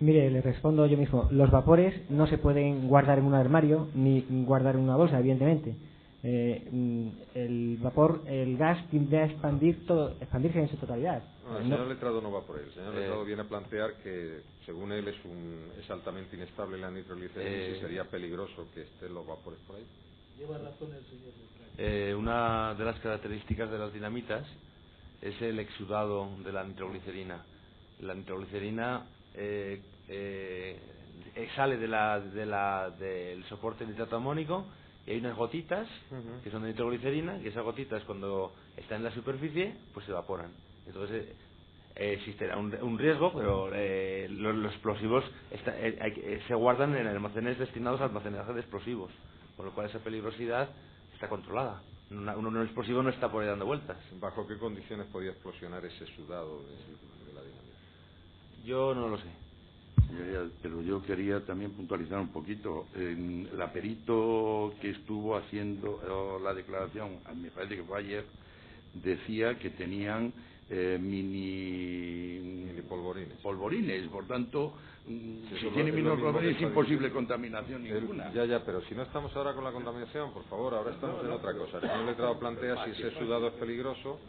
Mire, le respondo yo mismo. Los vapores no se pueden guardar en un armario ni guardar en una bolsa, evidentemente. El vapor, el gas tiende a expandirse en su totalidad. El señor letrado no va por él. El señor letrado viene a plantear que, según él, es altamente inestable la nitroglicerina y sería peligroso que estén los vapores por ahí. Lleva razón el señor letrado. Una de las características de las dinamitas es el exudado de la nitroglicerina. La nitroglicerina sale del soporte nitrato amónico y hay unas gotitas que son de nitroglicerina, y esas gotitas cuando están en la superficie pues se evaporan. Entonces existe un riesgo, pero los explosivos se guardan en almacenes destinados al almacenaje de explosivos, con lo cual esa peligrosidad está controlada. Un explosivo no está por ahí dando vueltas. ¿Bajo qué condiciones podía explosionar ese sudado de la dinamita? Yo no lo sé. Pero yo quería también puntualizar un poquito. La perito que estuvo haciendo la declaración, me parece que fue ayer, decía que tenían mini polvorines. Por tanto, si tiene mini polvorines es imposible contaminación ninguna. Ya, pero si no estamos ahora con la contaminación, por favor, ahora estamos en otra cosa. El señor letrado plantea si ese sudado es peligroso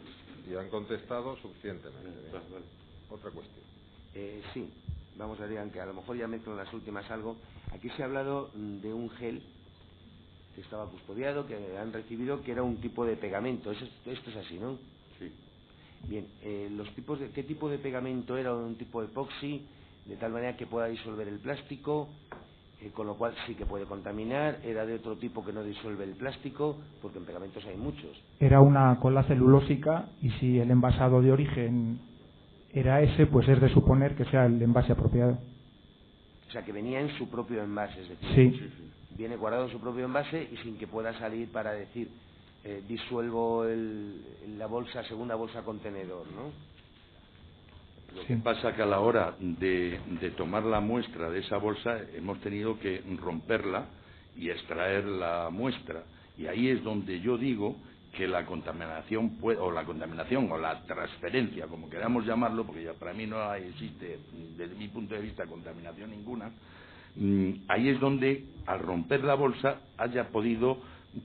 y han contestado suficientemente. Otra cuestión. Sí, vamos a ver, aunque a lo mejor ya mezclo en las últimas algo. Aquí se ha hablado de un gel que estaba custodiado, que han recibido, que era un tipo de pegamento. Esto es así, ¿no? Sí. Bien, ¿qué tipo de pegamento era? ¿Un tipo de epoxi, de tal manera que pueda disolver el plástico? con lo cual sí que puede contaminar. Era de otro tipo que no disuelve el plástico, porque en pegamentos hay muchos. Era una cola celulósica, y si el envasado de origen era ese, pues es de suponer que sea el envase apropiado. O sea, que venía en su propio envase, es decir, Sí. Viene guardado en su propio envase y sin que pueda salir para decir disuelvo la bolsa, segunda bolsa contenedor, ¿no? Lo que pasa que a la hora de tomar la muestra de esa bolsa hemos tenido que romperla y extraer la muestra, y ahí es donde yo digo que la contaminación o la transferencia, como queramos llamarlo, porque ya para mí no existe desde mi punto de vista contaminación ninguna, ahí es donde al romper la bolsa haya podido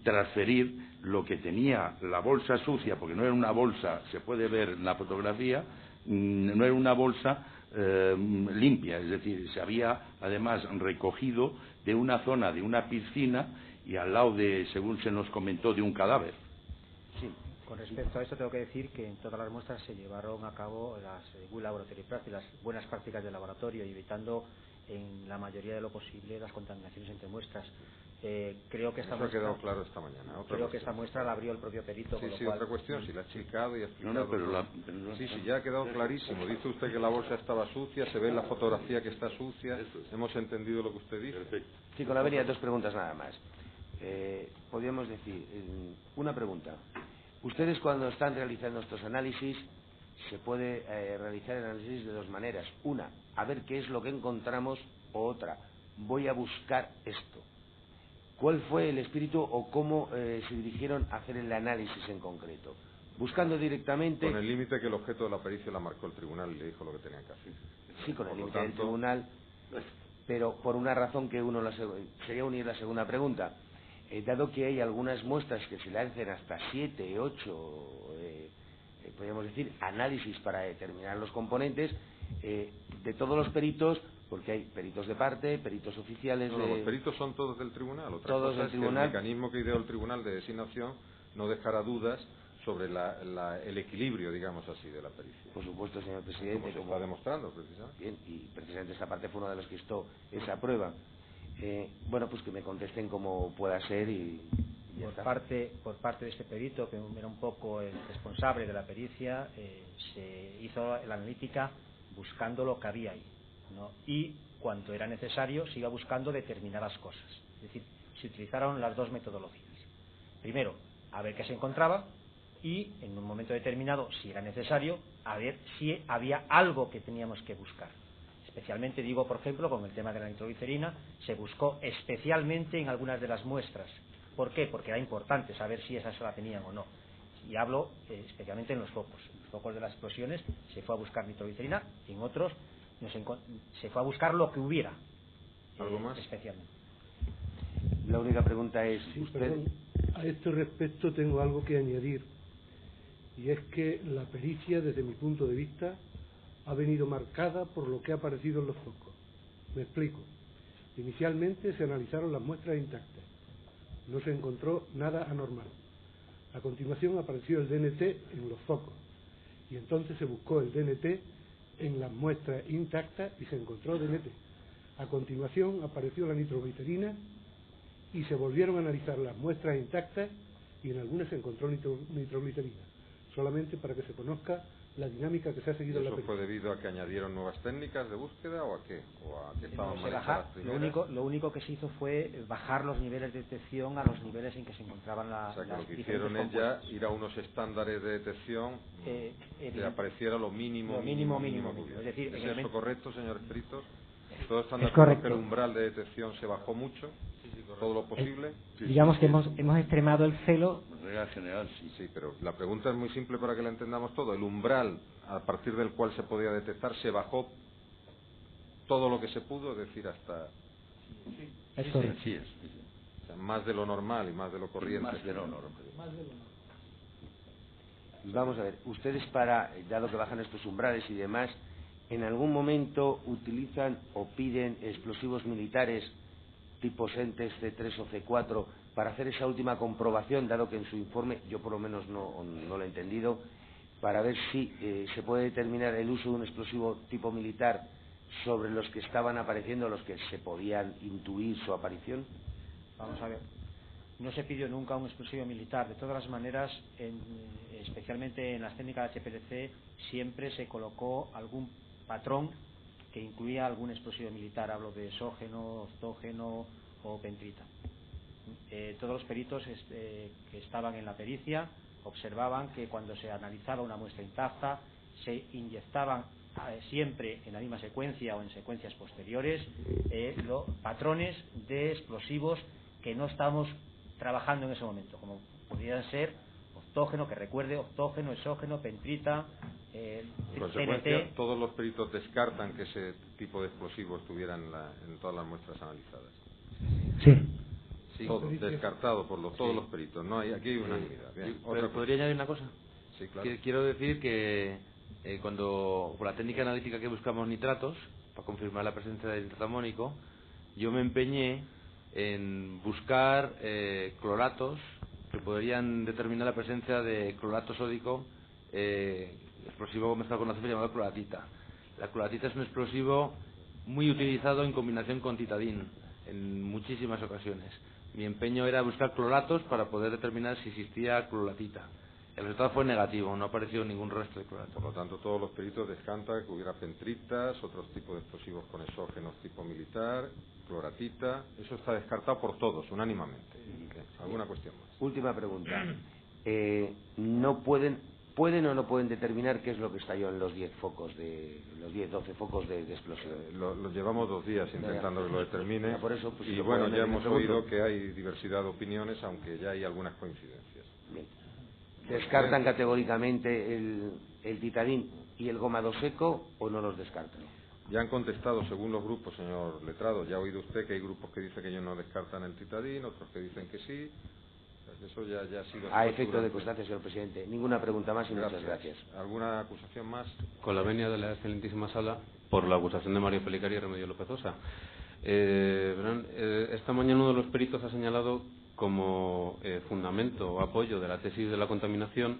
transferir lo que tenía la bolsa sucia, porque no era una bolsa, se puede ver en la fotografía, no era una bolsa limpia, es decir, se había además recogido de una zona de una piscina y al lado de, según se nos comentó, de un cadáver. Sí, con respecto a esto tengo que decir que en todas las muestras se llevaron a cabo las good laboratory practices, las buenas prácticas de laboratorio, y evitando en la mayoría de lo posible las contaminaciones entre muestras. Creo que esta muestra ha quedado claro esta mañana. Creo que esta muestra la abrió el propio perito. Sí, con lo sí, cual... otra cuestión, si la ha explicado y ha explicado. No, pero sí, ya ha quedado clarísimo. Dice usted que la bolsa estaba sucia, se ve en la fotografía que está sucia. Hemos entendido lo que usted dice. Perfecto. Sí, con la venía dos preguntas nada más. Podríamos decir, una pregunta. Ustedes, cuando están realizando estos análisis, se puede realizar el análisis de dos maneras. Una, a ver qué es lo que encontramos, o otra, voy a buscar esto. ¿Cuál fue el espíritu o cómo se dirigieron a hacer el análisis en concreto? Buscando directamente... Con el límite que el objeto de la pericia la marcó el tribunal y le dijo lo que tenían que hacer. Sí, con el límite del tribunal, pero por una razón que sería unir la segunda pregunta. Dado que hay algunas muestras que se le hacen hasta 7, 8, podríamos decir, análisis para determinar los componentes, de todos los peritos, porque hay peritos de parte, peritos oficiales... No, los peritos son todos del tribunal. Otra todos cosa del es tribunal. Que el mecanismo que ideó el tribunal de designación no dejará dudas sobre el equilibrio, digamos así, de la pericia. Por supuesto, señor presidente. Como se está demostrando, precisamente. Bien, y precisamente esta parte fue uno de los que instó esa prueba. Bueno, pues que me contesten como pueda ser y ya está. Por parte de este perito, que era un poco el responsable de la pericia, se hizo la analítica buscando lo que había ahí, ¿no? Y cuando era necesario se iba buscando determinadas cosas. Es decir, se utilizaron las dos metodologías. Primero, a ver qué se encontraba, y en un momento determinado, si era necesario, a ver si había algo que teníamos que buscar. Especialmente, digo, por ejemplo, con el tema de la nitroglicerina, se buscó especialmente en algunas de las muestras. ¿Por qué? Porque era importante saber si esas la tenían o no. Y hablo especialmente en los focos. En los focos de las explosiones se fue a buscar nitroglicerina, y en otros se fue a buscar lo que hubiera. ¿Algo más? Especialmente. La única pregunta es, Sí, usted... perdón. A este respecto tengo algo que añadir, y es que la pericia, desde mi punto de vista, ha venido marcada por lo que ha aparecido en los focos. Me explico. Inicialmente se analizaron las muestras intactas. No se encontró nada anormal. A continuación apareció el DNT en los focos, y entonces se buscó el DNT en las muestras intactas y se encontró DNT. A continuación apareció la nitroglicerina y se volvieron a analizar las muestras intactas y en algunas se encontró nitroglicerina, solamente para que se conozca la dinámica que se ha seguido en la pericia. ¿Eso fue debido a que añadieron nuevas técnicas de búsqueda o a qué? ¿O a que estaban manejadas primeras? Lo único que se hizo fue bajar los niveles de detección a los niveles en que se encontraban las O sea, que lo que diferentes hicieron es ya compuestos. ir a unos estándares de detección que apareciera lo mínimo. Es decir, ¿Es eso correcto, señores peritos? ¿Todos están Es de acuerdo correcto. que el umbral de detección se bajó mucho? ¿Todo lo posible? Digamos que hemos extremado el celo. En regla general, sí. Sí, pero la pregunta es muy simple para que la entendamos todo. El umbral a partir del cual se podía detectar se bajó todo lo que se pudo, es decir, hasta... Es correcto. Sí, O sea, más de lo normal y más de lo corriente. Más de lo normal. Vamos a ver, ustedes dado que bajan estos umbrales y demás, ¿en algún momento utilizan o piden explosivos militares tipo Sentes C3 o C4 para hacer esa última comprobación, dado que en su informe, yo por lo menos no lo he entendido, para ver si se puede determinar el uso de un explosivo tipo militar sobre los que estaban apareciendo, los que se podían intuir su aparición? Vamos a ver. No se pidió nunca un explosivo militar. De todas las maneras, especialmente en las técnicas de HPLC, siempre se colocó algún patrón que incluía algún explosivo militar. Hablo de exógeno, octógeno o pentrita. Todos los peritos que estaban en la pericia observaban que cuando se analizaba una muestra intacta se inyectaban siempre en la misma secuencia o en secuencias posteriores los patrones de explosivos que no estábamos trabajando en ese momento, como podrían ser octógeno, que recuerde, octógeno, exógeno, pentrita, en consecuencia, todos los peritos descartan que ese tipo de explosivo estuviera en todas las muestras analizadas. Sí. Todo descartado por todos los peritos. No hay, aquí hay unanimidad. ¿Podría añadir una cosa? Sí, claro. Quiero decir que cuando por la técnica analítica que buscamos nitratos para confirmar la presencia del nitrato amónico, yo me empeñé en buscar cloratos que podrían determinar la presencia de clorato sódico, explosivo mezclado con azufre llamado cloratita. La cloratita es un explosivo muy utilizado en combinación con titadín en muchísimas ocasiones. Mi empeño era buscar cloratos para poder determinar si existía cloratita. El resultado fue negativo, no apareció ningún rastro de clorato. Por lo tanto, todos los peritos descartan que hubiera pentritas, otros tipos de explosivos con exógenos tipo militar, cloratita. Eso está descartado por todos, unánimemente. ¿Alguna cuestión más? Última pregunta. ¿Pueden o no pueden determinar qué es lo que estalló en los 10 focos los 12 focos de explosión? Lo llevamos 2 días intentando que lo determine. Por eso, pues, y bueno, ya hemos oído que hay diversidad de opiniones, aunque ya hay algunas coincidencias. Bien. ¿Descartan categóricamente el titadín y el goma 2 seco o no los descartan? Ya han contestado según los grupos, señor letrado. Ya ha oído usted que hay grupos que dicen que ellos no descartan el titadín, otros que dicen que sí. Eso ya ha sido... A efecto de constancia, señor presidente. Ninguna pregunta más y muchas gracias. ¿Alguna acusación más? Con la venia de la excelentísima sala, por la acusación de Mario Felicari y Remedio López Osa. Esta mañana uno de los peritos ha señalado como fundamento o apoyo de la tesis de la contaminación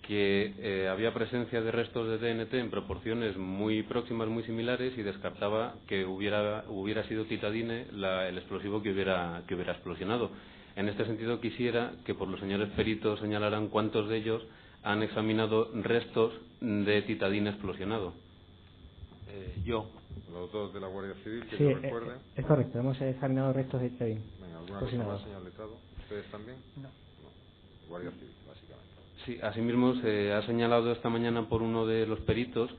que había presencia de restos de DNT en proporciones muy próximas, muy similares, y descartaba que hubiera sido titadine el explosivo que hubiera explosionado. En este sentido, quisiera que por los señores peritos señalaran cuántos de ellos han examinado restos de titadine explosionado. Yo. Los dos de la Guardia Civil, que sí, yo recuerde. Es correcto, hemos examinado restos de titadine. Venga, ¿alguna cosa más, señor letrado? ¿Ustedes también? No. Guardia Civil, básicamente. Sí, asimismo se ha señalado esta mañana por uno de los peritos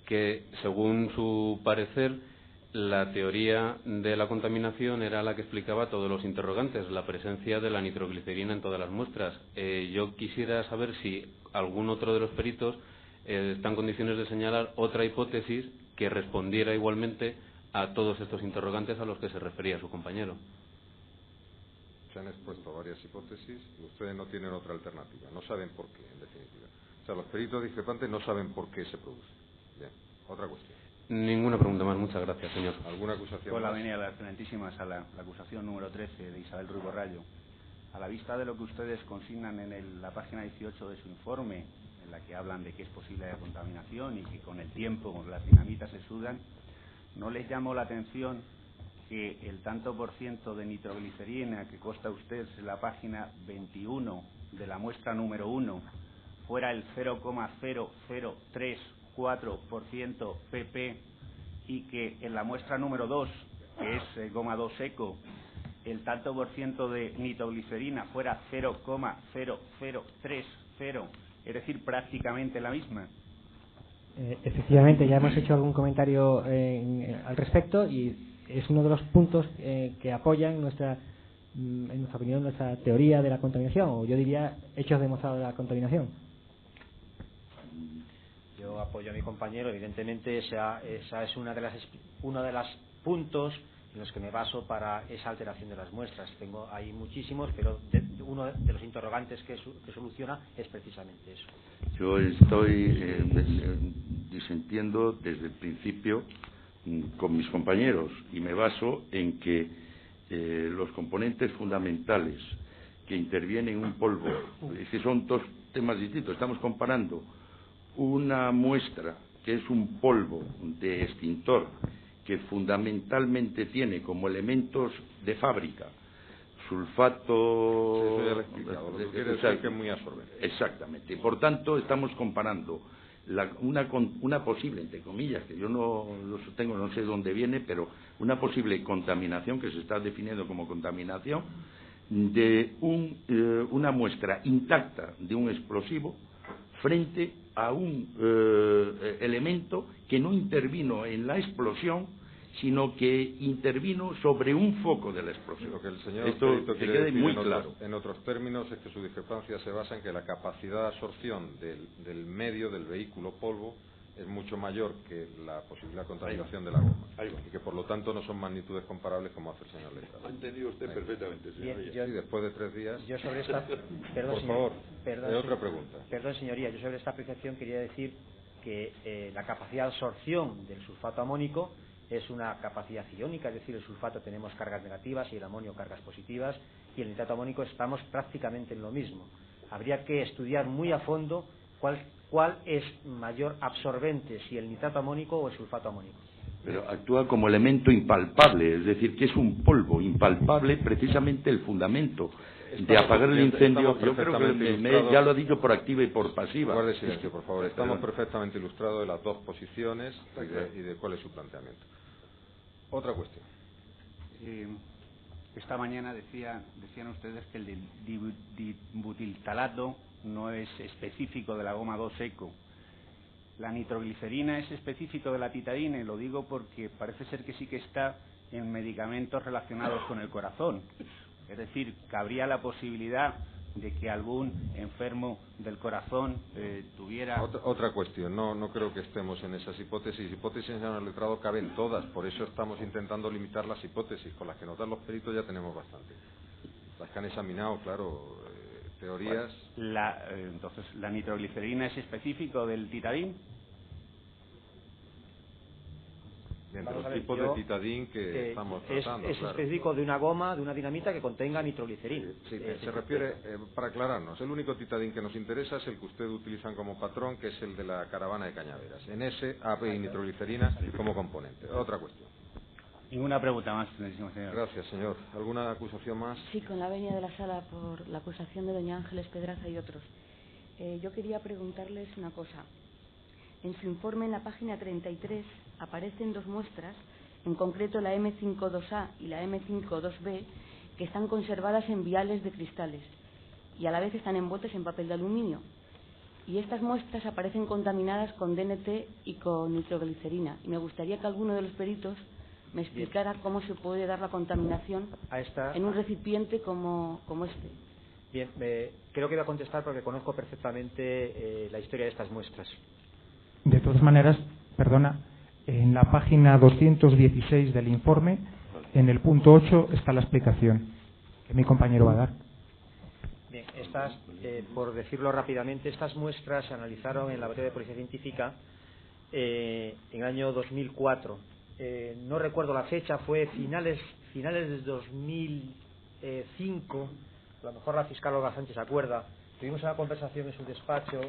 que, según su parecer, la teoría de la contaminación era la que explicaba todos los interrogantes, la presencia de la nitroglicerina en todas las muestras. Yo quisiera saber si algún otro de los peritos está en condiciones de señalar otra hipótesis que respondiera igualmente a todos estos interrogantes a los que se refería su compañero. Se han expuesto varias hipótesis y ustedes no tienen otra alternativa, no saben por qué, en definitiva. O sea, los peritos discrepantes no saben por qué se produce. Bien, otra cuestión. Ninguna pregunta más, muchas gracias, señor. ¿Alguna acusación Por la más? venia de la excelentísima sala, la acusación número 13 de Isabel Ruiz Borrallo. A la vista de lo que ustedes consignan en la página 18 de su informe, en la que hablan de que es posible la contaminación y que con el tiempo las dinamitas se sudan, ¿no les llamó la atención que el tanto por ciento de nitroglicerina que consta usted en la página 21 de la muestra número 1 fuera el 0,0034% pp y que en la muestra número 2, que es goma 2 seco, el tanto por ciento de nitroglicerina fuera 0,0030, es decir, prácticamente la misma? Efectivamente, ya hemos hecho algún comentario al respecto y es uno de los puntos que apoyan en nuestra opinión, nuestra teoría de la contaminación, o yo diría hechos demostrados de la contaminación. Yo apoyo a mi compañero, evidentemente esa es una de las puntos en los que me baso para esa alteración de las muestras. Hay muchísimos, pero uno de los interrogantes que soluciona es precisamente eso. Yo estoy disentiendo desde el principio con mis compañeros y me baso en que los componentes fundamentales que intervienen en un polvo, es que son dos temas distintos. Estamos comparando una muestra que es un polvo de extintor que fundamentalmente tiene como elementos de fábrica sulfato... Sí, eso ya lo he explicado, lo que quiere decir que es muy absorbente. Exactamente. Por tanto, estamos comparando una posible, entre comillas, que yo no lo sostengo, no sé dónde viene, pero una posible contaminación que se está definiendo como contaminación de una muestra intacta de un explosivo frente a un elemento que no intervino en la explosión, sino que intervino sobre un foco de la explosión. Lo que el señor Esto Perito que quiere quede decir muy claro. en otros términos es que su discrepancia se basa en que la capacidad de absorción del medio, del vehículo polvo, es mucho mayor que la posibilidad de contaminación de la goma. Y que por lo tanto no son magnitudes comparables como hace el señor Letrado. Ha entendido usted perfectamente, señor. Sí, después de 3 días. Yo sobre esta... Perdón, por señor, favor, perdón, otra pregunta. Perdón, señoría, yo sobre esta apreciación quería decir que la capacidad de absorción del sulfato amónico es una capacidad iónica, es decir, el sulfato tenemos cargas negativas y el amonio cargas positivas, y el nitrato amónico estamos prácticamente en lo mismo. Habría que estudiar muy a fondo cuál es mayor absorbente, si el nitrato amónico o el sulfato amónico. Pero actúa como elemento impalpable, es decir, que es un polvo impalpable, precisamente el fundamento de apagar el incendio. Yo creo que ya lo ha dicho por activa y por pasiva. Guarde silencio, por favor. Estamos perfectamente ilustrados de las dos posiciones y de cuál es su planteamiento. Otra cuestión. Esta mañana decían ustedes que el dibutiltalato no es específico de la goma 2 eco. La nitroglicerina es específico de la titadine, lo digo porque parece ser que sí que está en medicamentos relacionados con el corazón. Es decir, cabría la posibilidad de que algún enfermo del corazón tuviera... Otra cuestión, no creo que estemos en esas hipótesis. Hipótesis en el letrado caben todas, por eso estamos intentando limitar las hipótesis. Con las que nos dan los peritos ya tenemos bastante. Las que han examinado, claro, teorías... Entonces, ¿la nitroglicerina es específico del titadín? Entre los tipos de titadín que estamos tratando. Es específico de una goma, de una dinamita que contenga nitroglicerina. Sí, se refiere, para aclararnos, el único titadín que nos interesa es el que ustedes utilizan como patrón, que es el de la caravana de Cañaveras. En ese hay nitroglicerina como componente. Otra cuestión. Ninguna pregunta más, señor. Gracias, señor. ¿Alguna acusación más? Sí, con la venia de la sala por la acusación de doña Ángeles Pedraza y otros. Yo quería preguntarles una cosa. En su informe, en la página 33, aparecen 2 muestras, en concreto la M52A y la M52B, que están conservadas en viales de cristales y a la vez están envueltas en papel de aluminio. Y estas muestras aparecen contaminadas con DNT y con nitroglicerina. Y me gustaría que alguno de los peritos me explicara cómo se puede dar la contaminación en un recipiente como este. Bien, creo que voy a contestar porque conozco perfectamente la historia de estas muestras. De todas maneras, perdona, en la página 216 del informe, en el punto 8 está la explicación que mi compañero va a dar. Bien, por decirlo rápidamente, estas muestras se analizaron en el Laboratorio de Policía Científica en el año 2004. No recuerdo la fecha, fue finales de 2005, a lo mejor la fiscal Olga Sánchez se acuerda. Tuvimos una conversación en su despacho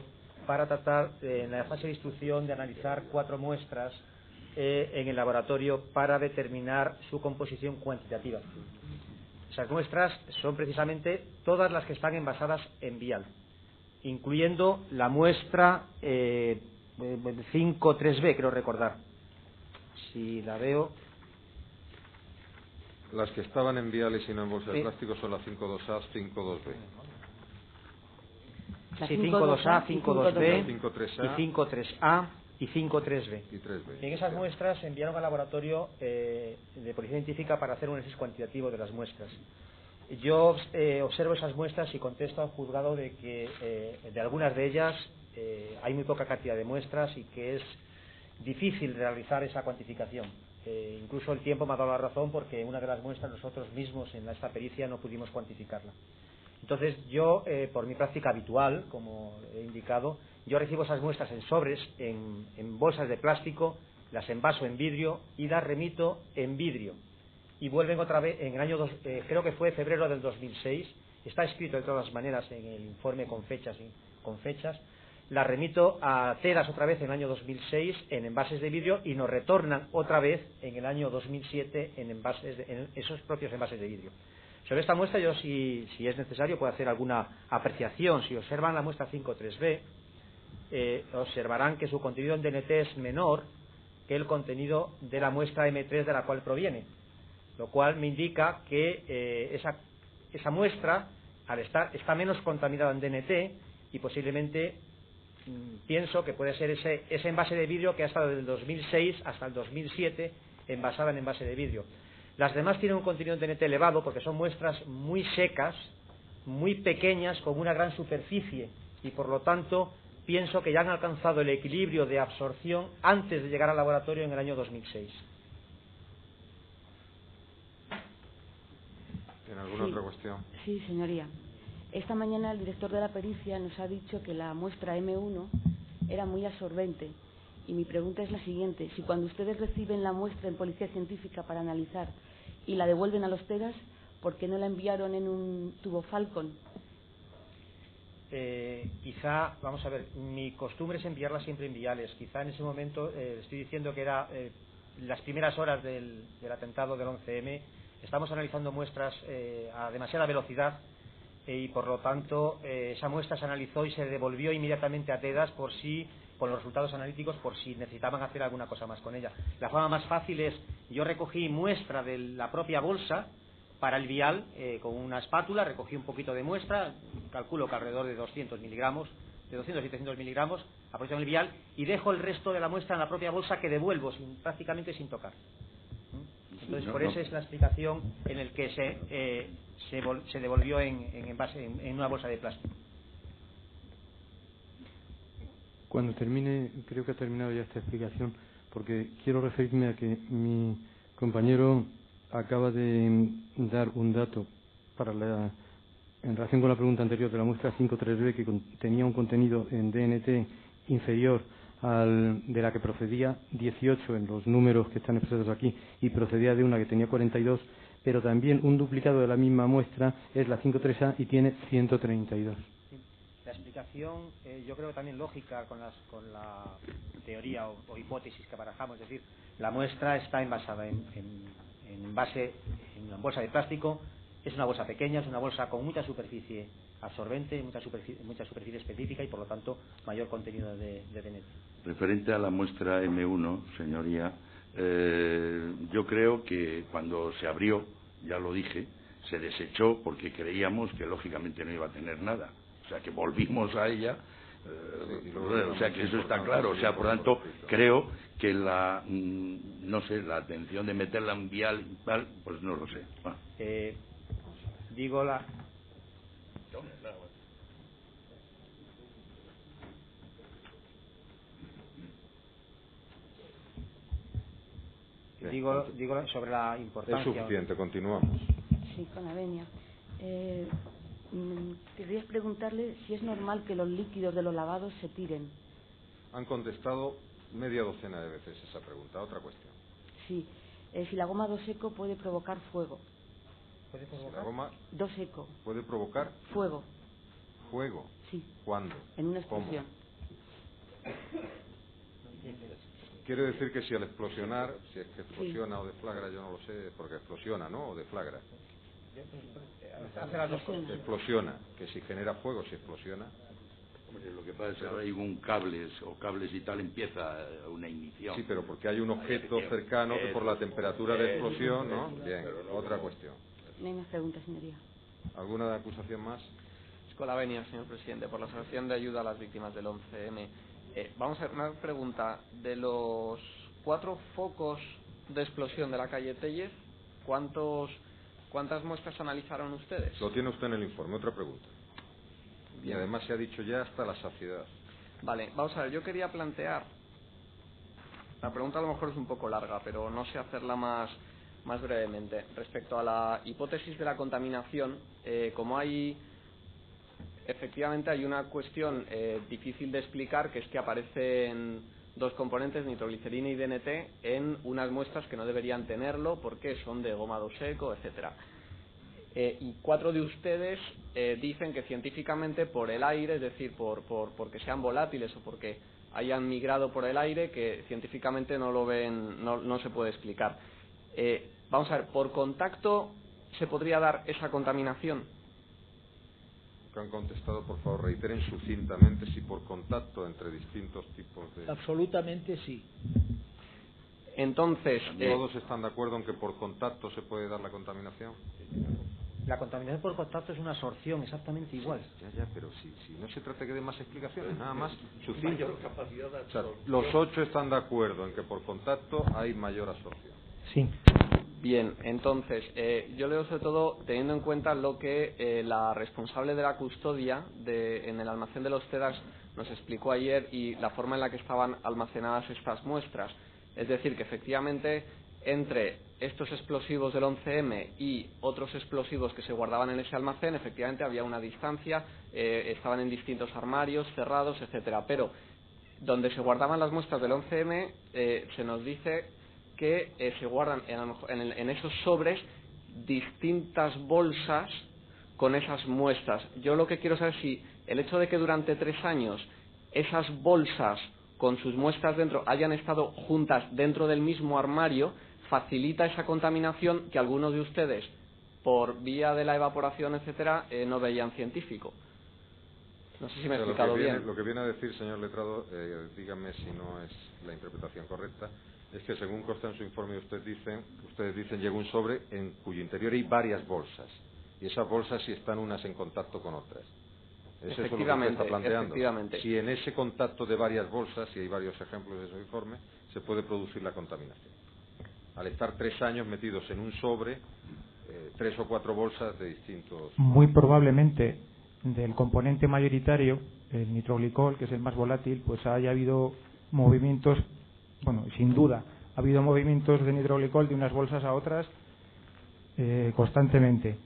para tratar, en la fase de instrucción, de analizar 4 muestras en el laboratorio para determinar su composición cuantitativa. Esas muestras son precisamente todas las que están envasadas en vial, incluyendo la muestra 5,3B, creo recordar. Si la veo... Las que estaban en viales y no en bolsas de plástico son las 5,2A, 5,2B. Sí, 5,2A, 5,2B, 5,3A y 5,3A y 5,3B. En esas muestras se enviaron al laboratorio de Policía Científica para hacer un análisis cuantitativo de las muestras. Yo observo esas muestras y contesto al juzgado de que de algunas de ellas hay muy poca cantidad de muestras y que es difícil realizar esa cuantificación. Incluso el tiempo me ha dado la razón porque una de las muestras nosotros mismos en esta pericia no pudimos cuantificarla. Entonces yo, por mi práctica habitual, como he indicado, yo recibo esas muestras en sobres, en bolsas de plástico, las envaso en vidrio y las remito en vidrio. Y vuelven otra vez en el año, creo que fue febrero del 2006, está escrito de todas maneras en el informe con fechas, la remito a TEDAS otra vez en el año 2006 en envases de vidrio y nos retornan otra vez en el año 2007 en esos propios envases de vidrio. Sobre esta muestra yo, si es necesario, puedo hacer alguna apreciación. Si observan la muestra 5.3b, observarán que su contenido en DNT es menor que el contenido de la muestra M3 de la cual proviene, lo cual me indica que esa muestra está menos contaminada en DNT y posiblemente pienso que puede ser ese envase de vidrio que ha estado desde el 2006 hasta el 2007 envasada en envase de vidrio. Las demás tienen un contenido en DNT elevado porque son muestras muy secas, muy pequeñas, con una gran superficie y por lo tanto pienso que ya han alcanzado el equilibrio de absorción antes de llegar al laboratorio en el año 2006. ¿Tiene alguna otra cuestión? Sí, señoría. Esta mañana el director de la pericia nos ha dicho que la muestra M1 era muy absorbente. Y mi pregunta es la siguiente. Si cuando ustedes reciben la muestra en Policía Científica para analizar y la devuelven a los TEDAS, ¿por qué no la enviaron en un tubo Falcon? Quizá, vamos a ver, mi costumbre es enviarla siempre en viales. Quizá en ese momento, estoy diciendo que era las primeras horas del atentado del 11M, estamos analizando muestras a demasiada velocidad y por lo tanto esa muestra se analizó y se devolvió inmediatamente a TEDAS con los resultados analíticos por si necesitaban hacer alguna cosa más con ella. La forma más fácil es, yo recogí muestra de la propia bolsa para el vial con una espátula, recogí un poquito de muestra, calculo que alrededor de 200 miligramos, de 200 y 300 miligramos, aprovecho en el vial y dejo el resto de la muestra en la propia bolsa que devuelvo prácticamente sin tocar. Entonces, por eso es la explicación en el que se devolvió en una bolsa de plástico. Cuando termine, creo que ha terminado ya esta explicación, porque quiero referirme a que mi compañero acaba de dar un dato en relación con la pregunta anterior de la muestra 5.3b, que tenía un contenido en DNT inferior al de la que procedía 18 en los números que están expresados aquí y procedía de una que tenía 42, pero también un duplicado de la misma muestra es la 5.3a y tiene 132. La explicación, yo creo también lógica con la teoría o hipótesis que barajamos, es decir, la muestra está envasada en una bolsa de plástico, es una bolsa pequeña, es una bolsa con mucha superficie absorbente, mucha superficie específica y por lo tanto mayor contenido de DNT. Referente a la muestra M1, señoría, yo creo que cuando se abrió, ya lo dije, se desechó porque creíamos que lógicamente no iba a tener nada. O sea, que volvimos a ella, o sea, que eso está claro. O sea, por tanto, creo que la atención de meterla en vial y tal, pues no lo sé. Digo la... Digo sobre la importancia... Es suficiente, continuamos. Sí, con la venia. Querría preguntarle si es normal que los líquidos de los lavados se tiren. Han contestado media docena de veces esa pregunta. Otra cuestión. Sí. Si la goma 2 seco puede provocar fuego. ¿Puede provocar? Si la goma 2 seco. ¿Puede provocar? Fuego. ¿Fuego? Sí. ¿Cuándo? En una explosión. Quiere decir que si al explosionar, si es que explosiona o deflagra, yo no lo sé, porque explosiona, ¿no? O deflagra. Hace las dos cosas. Explosiona, que si genera fuego, si explosiona. Hombre, lo que pasa es que ahora hay cables y tal, empieza una ignición. Sí, pero porque hay un objeto cercano que por la temperatura de explosión, ¿no? Bien, otra cuestión. No hay más preguntas, señoría. ¿Alguna acusación más? Escola Venia, señor presidente, por la Asociación de Ayuda a las Víctimas del 11M. Vamos a ver una pregunta. De los 4 focos de explosión de la calle Tellez, ¿cuántas muestras analizaron ustedes? Lo tiene usted en el informe. Otra pregunta. Y además se ha dicho ya hasta la saciedad. Vale, vamos a ver, yo quería plantear... La pregunta a lo mejor es un poco larga, pero no sé hacerla más brevemente. Respecto a la hipótesis de la contaminación, como efectivamente hay una cuestión difícil de explicar, que es que aparecen 2 componentes, nitroglicerina y DNT, en unas muestras que no deberían tenerlo porque son de goma 2 seco, etcétera. Y 4 de ustedes dicen que científicamente por el aire, es decir, porque sean volátiles o porque hayan migrado por el aire, que científicamente no lo ven, no se puede explicar. Vamos a ver, ¿por contacto se podría dar esa contaminación? Que han contestado, por favor, reiteren sucintamente si por contacto entre distintos tipos de... Absolutamente sí. Entonces... ¿Todos están de acuerdo en que por contacto se puede dar la contaminación? La contaminación por contacto es una absorción exactamente igual. Ya, pero si no se trata que dé más explicaciones, nada más sucinto. O sea, los 8 están de acuerdo en que por contacto hay mayor absorción. Sí. Bien, entonces, yo leo sobre todo teniendo en cuenta lo que la responsable de la custodia en el almacén de los CEDAS nos explicó ayer y la forma en la que estaban almacenadas estas muestras. Es decir, que efectivamente entre estos explosivos del 11M y otros explosivos que se guardaban en ese almacén, efectivamente había una distancia, estaban en distintos armarios, cerrados, etcétera. Pero donde se guardaban las muestras del 11M, se nos dice que se guardan en esos sobres distintas bolsas con esas muestras. Yo lo que quiero saber es si el hecho de que durante 3 años esas bolsas con sus muestras dentro hayan estado juntas dentro del mismo armario facilita esa contaminación que algunos de ustedes, por vía de la evaporación, etcétera, no veían científico. No sé si me he explicado bien. Lo que viene a decir, señor letrado, dígame si no es la interpretación correcta, es que según consta en su informe ustedes dicen llega un sobre en cuyo interior hay varias bolsas y esas bolsas sí están unas en contacto con otras. ¿Es eso lo que usted está planteando? Efectivamente. Si en ese contacto de varias bolsas, y hay varios ejemplos de su informe, se puede producir la contaminación. Al estar 3 años metidos en un sobre, 3 o 4 bolsas de distintos... Muy probablemente del componente mayoritario, el nitroglicol, que es el más volátil, pues haya habido movimientos, bueno, sin duda, ha habido movimientos de nitroglicol de unas bolsas a otras constantemente.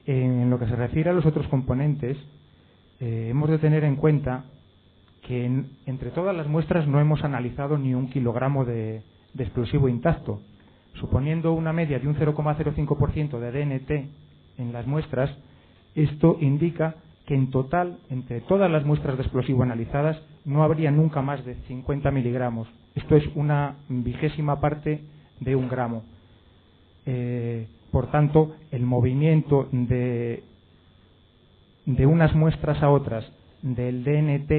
En lo que se refiere a los otros componentes, hemos de tener en cuenta que entre todas las muestras no hemos analizado ni 1 kilogramo de explosivo intacto. Suponiendo una media de un 0,05% de DNT en las muestras, esto indica que en total, entre todas las muestras de explosivo analizadas, no habría nunca más de 50 miligramos. Esto es una 20ª parte de 1 gramo. Por tanto, el movimiento de unas muestras a otras del DNT,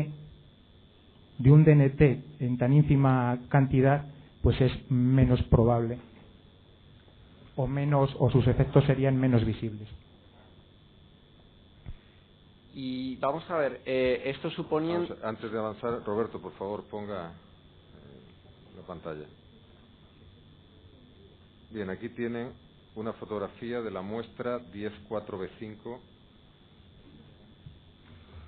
de un DNT en tan ínfima cantidad, pues es menos probable o sus efectos serían menos visibles. Y vamos a ver, esto suponiendo... Antes de avanzar, Roberto, por favor, ponga la pantalla. Bien, aquí tienen una fotografía de la muestra 10-4B5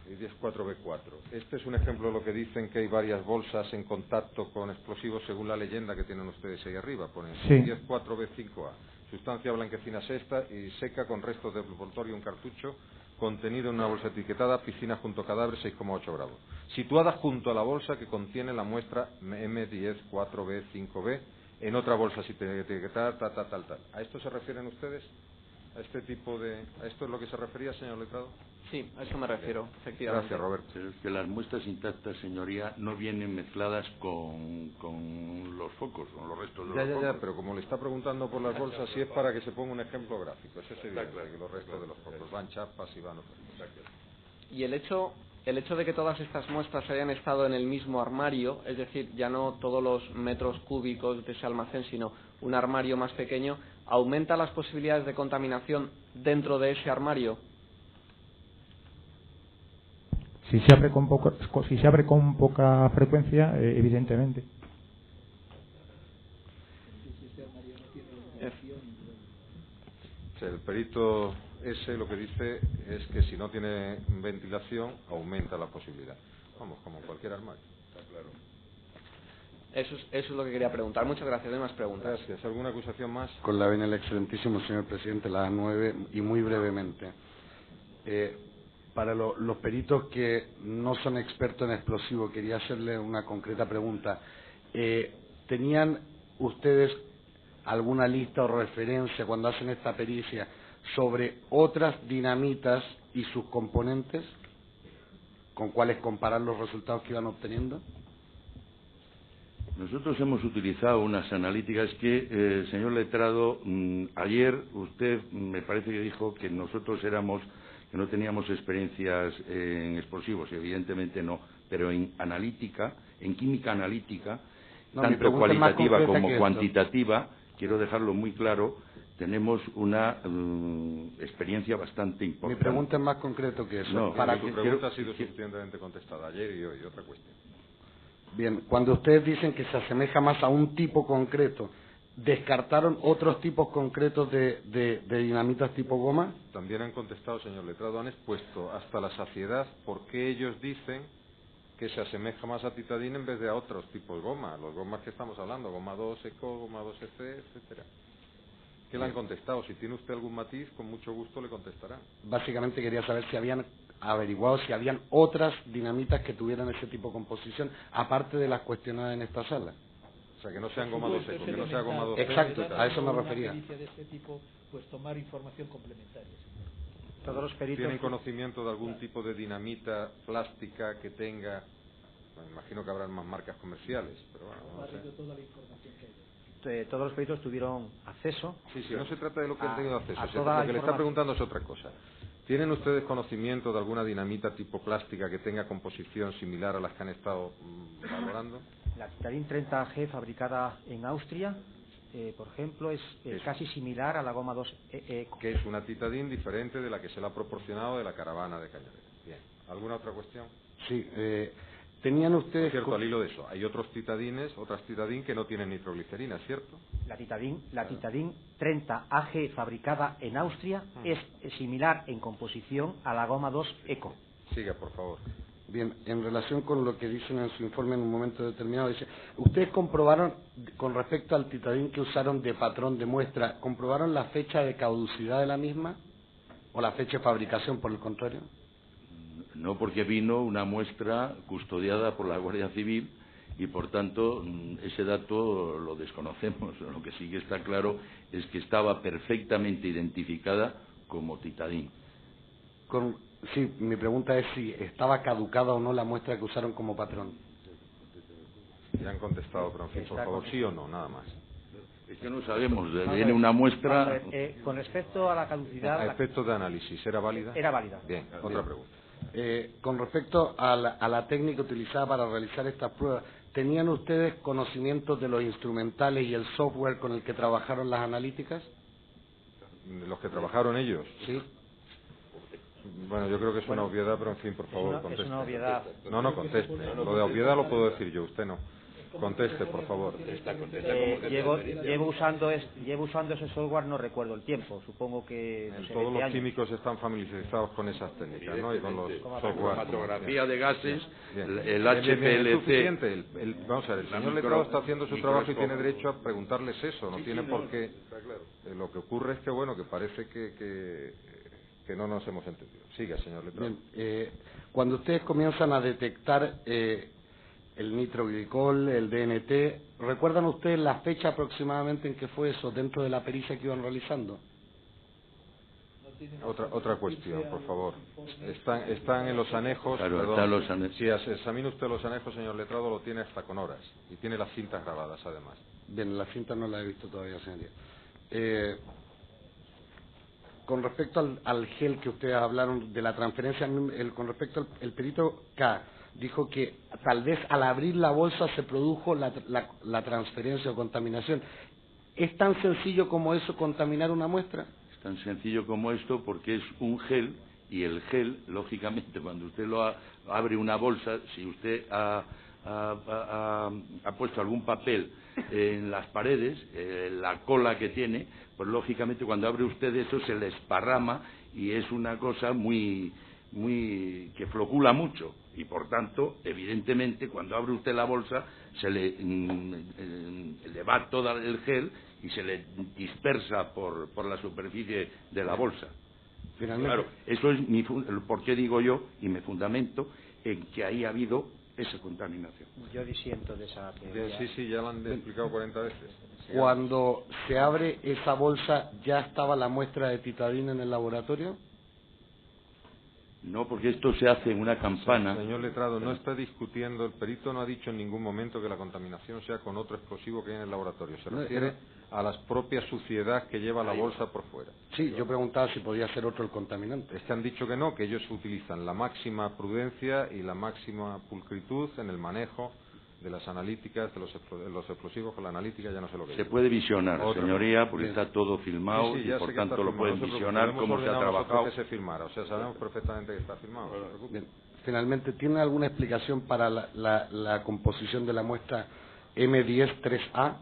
y 10-4B4. Este es un ejemplo de lo que dicen que hay varias bolsas en contacto con explosivos según la leyenda que tienen ustedes ahí arriba. Ponen sí. 10-4B5A. Sustancia blanquecina sexta y seca con restos de envoltorio, un cartucho contenido en una bolsa etiquetada, piscina junto a cadáver, 6,8 grados. Situada junto a la bolsa que contiene la muestra M10-4B5B, en otra bolsa etiquetada, tal. ¿A esto se refieren ustedes? ¿A este tipo de...? ¿A esto es lo que se refería, señor letrado? Sí, a eso me refiero, efectivamente. Gracias, Roberto. Pero es que las muestras intactas, señoría, no vienen mezcladas con los focos, con los restos de los focos. Ya, pero como le está preguntando por las bolsas, sí es para que se ponga un ejemplo gráfico. Eso es evidente, que los restos de los focos van chapas y van otras. Y el hecho de que todas estas muestras hayan estado en el mismo armario, es decir, ya no todos los metros cúbicos de ese almacén, sino un armario más pequeño, ¿aumenta las posibilidades de contaminación dentro de ese armario? Si se abre con poca frecuencia, evidentemente. El perito ese lo que dice es que si no tiene ventilación aumenta la posibilidad. Vamos, como en cualquier armario. Está claro. Eso es lo que quería preguntar. Muchas gracias. No hay más preguntas. Gracias. ¿Alguna acusación más? Con la venia del excelentísimo señor presidente, la 9 y muy brevemente. Para los peritos que no son expertos en explosivos, quería hacerle una concreta pregunta. ¿Tenían ustedes alguna lista o referencia cuando hacen esta pericia sobre otras dinamitas y sus componentes, con cuáles comparar los resultados que iban obteniendo? Nosotros hemos utilizado unas analíticas que, señor letrado, ayer usted me parece que dijo que nosotros que no teníamos experiencias en explosivos, y evidentemente no, pero en analítica, en química analítica, tanto cualitativa como cuantitativa, quiero dejarlo muy claro, tenemos una experiencia bastante importante. Mi pregunta es más concreto que eso. No, tu pregunta ha sido suficientemente contestada ayer y hoy. Otra cuestión. Bien, cuando ustedes dicen que se asemeja más a un tipo concreto, ¿descartaron otros tipos concretos de dinamitas tipo goma? También han contestado, señor letrado, han expuesto hasta la saciedad por qué ellos dicen que se asemeja más a titadín en vez de a otros tipos de goma, los gomas que estamos hablando, goma 2 eco, goma 2EC, etcétera. ¿Qué le han contestado? Si tiene usted algún matiz, con mucho gusto le contestará. Básicamente quería saber si habían averiguado si habían otras dinamitas que tuvieran ese tipo de composición, aparte de las cuestionadas en esta sala. O sea, que no sean goma 2 eco, que no sea goma 2 Exacto, a eso me refería. De este tipo, pues tomar información complementaria. Todos los peritos ¿Tienen conocimiento de algún tipo de dinamita plástica que tenga? Bueno, me imagino que habrán más marcas comerciales, pero bueno, no sé. Toda la información que hay. Todos los peritos tuvieron acceso. Sí, no se trata de lo que han tenido acceso. Toda Lo que le está preguntando es otra cosa. ¿Tienen ustedes conocimiento de alguna dinamita tipo plástica que tenga composición similar a las que han estado valorando? La Titadin 30G fabricada en Austria, por ejemplo, es casi similar a la goma 2 eco. Que es una Titadin diferente de la que se le ha proporcionado de la caravana de Cañaveral. Bien. ¿Alguna otra cuestión? Sí. ¿Tenían ustedes... Por cierto, al hilo de eso, hay otras Titadin que no tienen nitroglicerina, ¿cierto? La Titadin 30AG fabricada en Austria es similar en composición a la goma 2 eco. Siga, por favor. Bien, en relación con lo que dicen en su informe en un momento determinado, dice, ¿ustedes comprobaron, con respecto al Titadin que usaron de patrón de muestra, comprobaron la fecha de caducidad de la misma? ¿O la fecha de fabricación, por el contrario? No, porque vino una muestra custodiada por la Guardia Civil y, por tanto, ese dato lo desconocemos. Lo que sí que está claro es que estaba perfectamente identificada como Titadin. Sí, mi pregunta es si estaba caducada o no la muestra que usaron como patrón. Ya han contestado, pero en fin, por favor, sí o no, nada más. Es que no sabemos, viene una muestra... Con respecto a la caducidad... A efectos de análisis, ¿era válida? Era válida. Bien, otra pregunta. Con respecto a la técnica utilizada para realizar estas pruebas, ¿tenían ustedes conocimientos de los instrumentales y el software con el que trabajaron las analíticas? ¿Los que trabajaron ellos? Sí. Bueno, yo creo que es una obviedad, pero en fin, por favor, conteste. Es una obviedad. No, conteste. Lo de obviedad lo puedo decir yo, usted no. Conteste, por favor. Llevo usando ese software, no recuerdo el tiempo. Supongo que... Todos los químicos están familiarizados con esas técnicas, ¿no? Y con los software. Cromatografía de gases, el HPLC... Es suficiente. Vamos a ver, el señor letrado está haciendo su trabajo y tiene derecho a preguntarles eso. No tiene por qué... Lo que ocurre es que, bueno, que parece que no nos hemos entendido. Siga, señor letrado. Bien, cuando ustedes comienzan a detectar... el nitroglicol, el DNT, ¿recuerdan ustedes la fecha aproximadamente en que fue eso dentro de la pericia que iban realizando? Otra cuestión, por favor. Están en los anejos. Claro, perdón, están los anejos. Si examina usted los anejos, señor letrado, lo tiene hasta con horas. Y tiene las cintas grabadas, además. Bien, la cinta no la he visto todavía, señoría. Con respecto al gel que ustedes hablaron de la transferencia, con respecto al perito K, dijo que tal vez al abrir la bolsa se produjo la transferencia o contaminación. ¿Es tan sencillo como eso contaminar una muestra? Es tan sencillo como esto porque es un gel y el gel, lógicamente, cuando usted abre una bolsa, si usted ha puesto algún papel en las paredes, la cola que tiene, pues lógicamente cuando abre usted eso se le esparrama y es una cosa muy que flocula mucho y por tanto evidentemente cuando abre usted la bolsa se le va todo el gel y se le dispersa por la superficie de la bolsa. Finalmente. Claro, eso es por qué digo yo y me fundamento en que ahí ha habido esa contaminación. Yo disiento de esa teoría. Bien, sí, ya lo han explicado 40 veces. Cuando se abre esa bolsa, ¿ya estaba la muestra de titadina en el laboratorio? No, porque esto se hace en una campana. Señor letrado, no está discutiendo, el perito no ha dicho en ningún momento que la contaminación sea con otro explosivo que hay en el laboratorio. Se refiere a la propia suciedad que lleva la bolsa por fuera. Sí, yo preguntaba si podía ser otro el contaminante. Es que han dicho que no, que ellos utilizan la máxima prudencia y la máxima pulcritud en el manejo de las analíticas, de los explosivos con la analítica, ya no sé lo que es. Se puede visionar, señoría, porque está todo filmado sí, y por tanto lo pueden visionar cómo se ha trabajado. Que se filmara, o sea, sabemos perfectamente que está filmado. Bien. Finalmente, ¿tiene alguna explicación para la composición de la muestra M10-3A?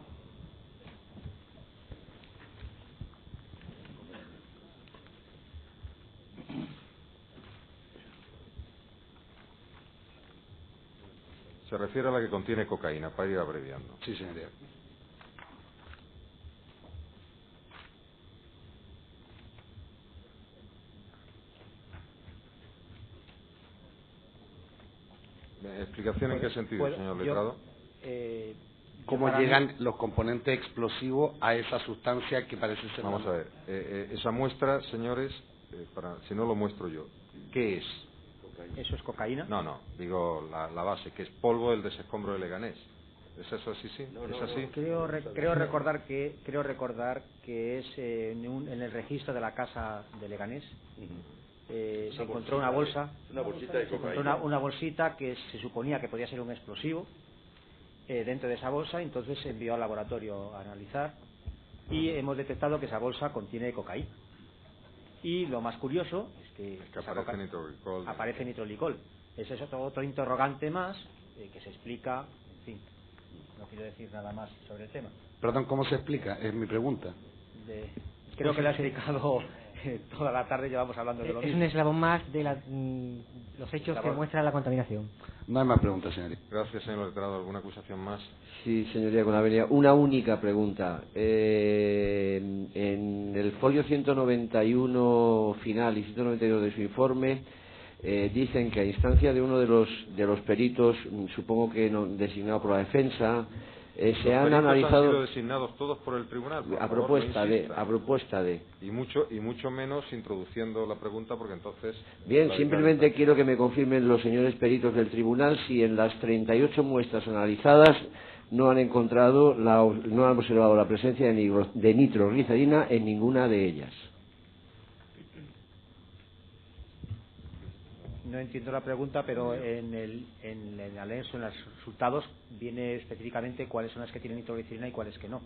Se refiere a la que contiene cocaína, para ir abreviando. Sí, señoría. ¿Explicación en qué sentido, señor letrado? ¿Cómo llegan los componentes explosivos a esa sustancia que parece ser... Vamos a ver, esa muestra, señores, si no lo muestro yo, ¿qué es? ¿Eso es cocaína? No, digo la base, que es polvo del desescombro de Leganés. ¿Es eso así, sí? ¿Es así? Creo recordar que es en el registro de la casa de Leganés. Se encontró una bolsa, una bolsita que se suponía que podía ser un explosivo dentro de esa bolsa, entonces se envió al laboratorio a analizar y hemos detectado que esa bolsa contiene cocaína. Y lo más curioso es que aparece nitrolicol. Ese es otro interrogante más que se explica, en fin, no quiero decir nada más sobre el tema. Perdón, ¿cómo se explica? Es mi pregunta. Creo que lo ha explicado toda la tarde, llevamos hablando de lo mismo. Es un eslabón más de los hechos que muestran la contaminación. No hay más preguntas, señoría. Gracias, señor letrado. ¿Alguna acusación más? Sí, señoría, con la venia. Una única pregunta. En el folio 191 final y 192 de su informe dicen que a instancia de uno de los peritos, supongo que designado por la defensa, se han analizado. Han sido designados todos por el tribunal. A propuesta de. Y mucho menos introduciendo la pregunta, porque entonces. Bien, simplemente quiero que me confirmen los señores peritos del tribunal si en las 38 muestras analizadas no han observado la presencia de nitroglicerina en ninguna de ellas. No entiendo la pregunta, pero en el anexo, en los resultados, viene específicamente cuáles son las que tienen nitroglicerina y cuáles que no.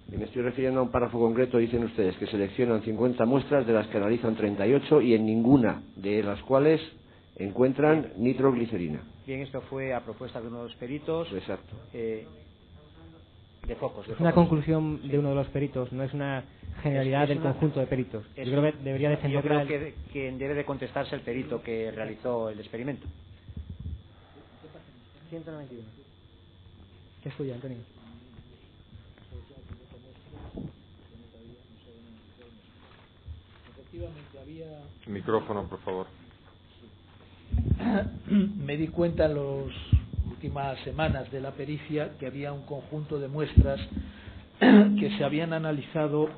Me estoy refiriendo a un párrafo concreto. Dicen ustedes que seleccionan 50 muestras, de las que analizan 38, y en ninguna de las cuales encuentran nitroglicerina. Bien, esto fue a propuesta de uno de los peritos. Exacto. De focos. Es una conclusión de uno de los peritos, no es una generalidad del conjunto de peritos. Yo creo que debería defenderla. Yo creo que quien debe de contestarse el perito que realizó el experimento. 191. ¿Qué es tuya, Antonio? Efectivamente, había... Micrófono, por favor. Me di cuenta en las últimas semanas de la pericia que había un conjunto de muestras que se habían analizado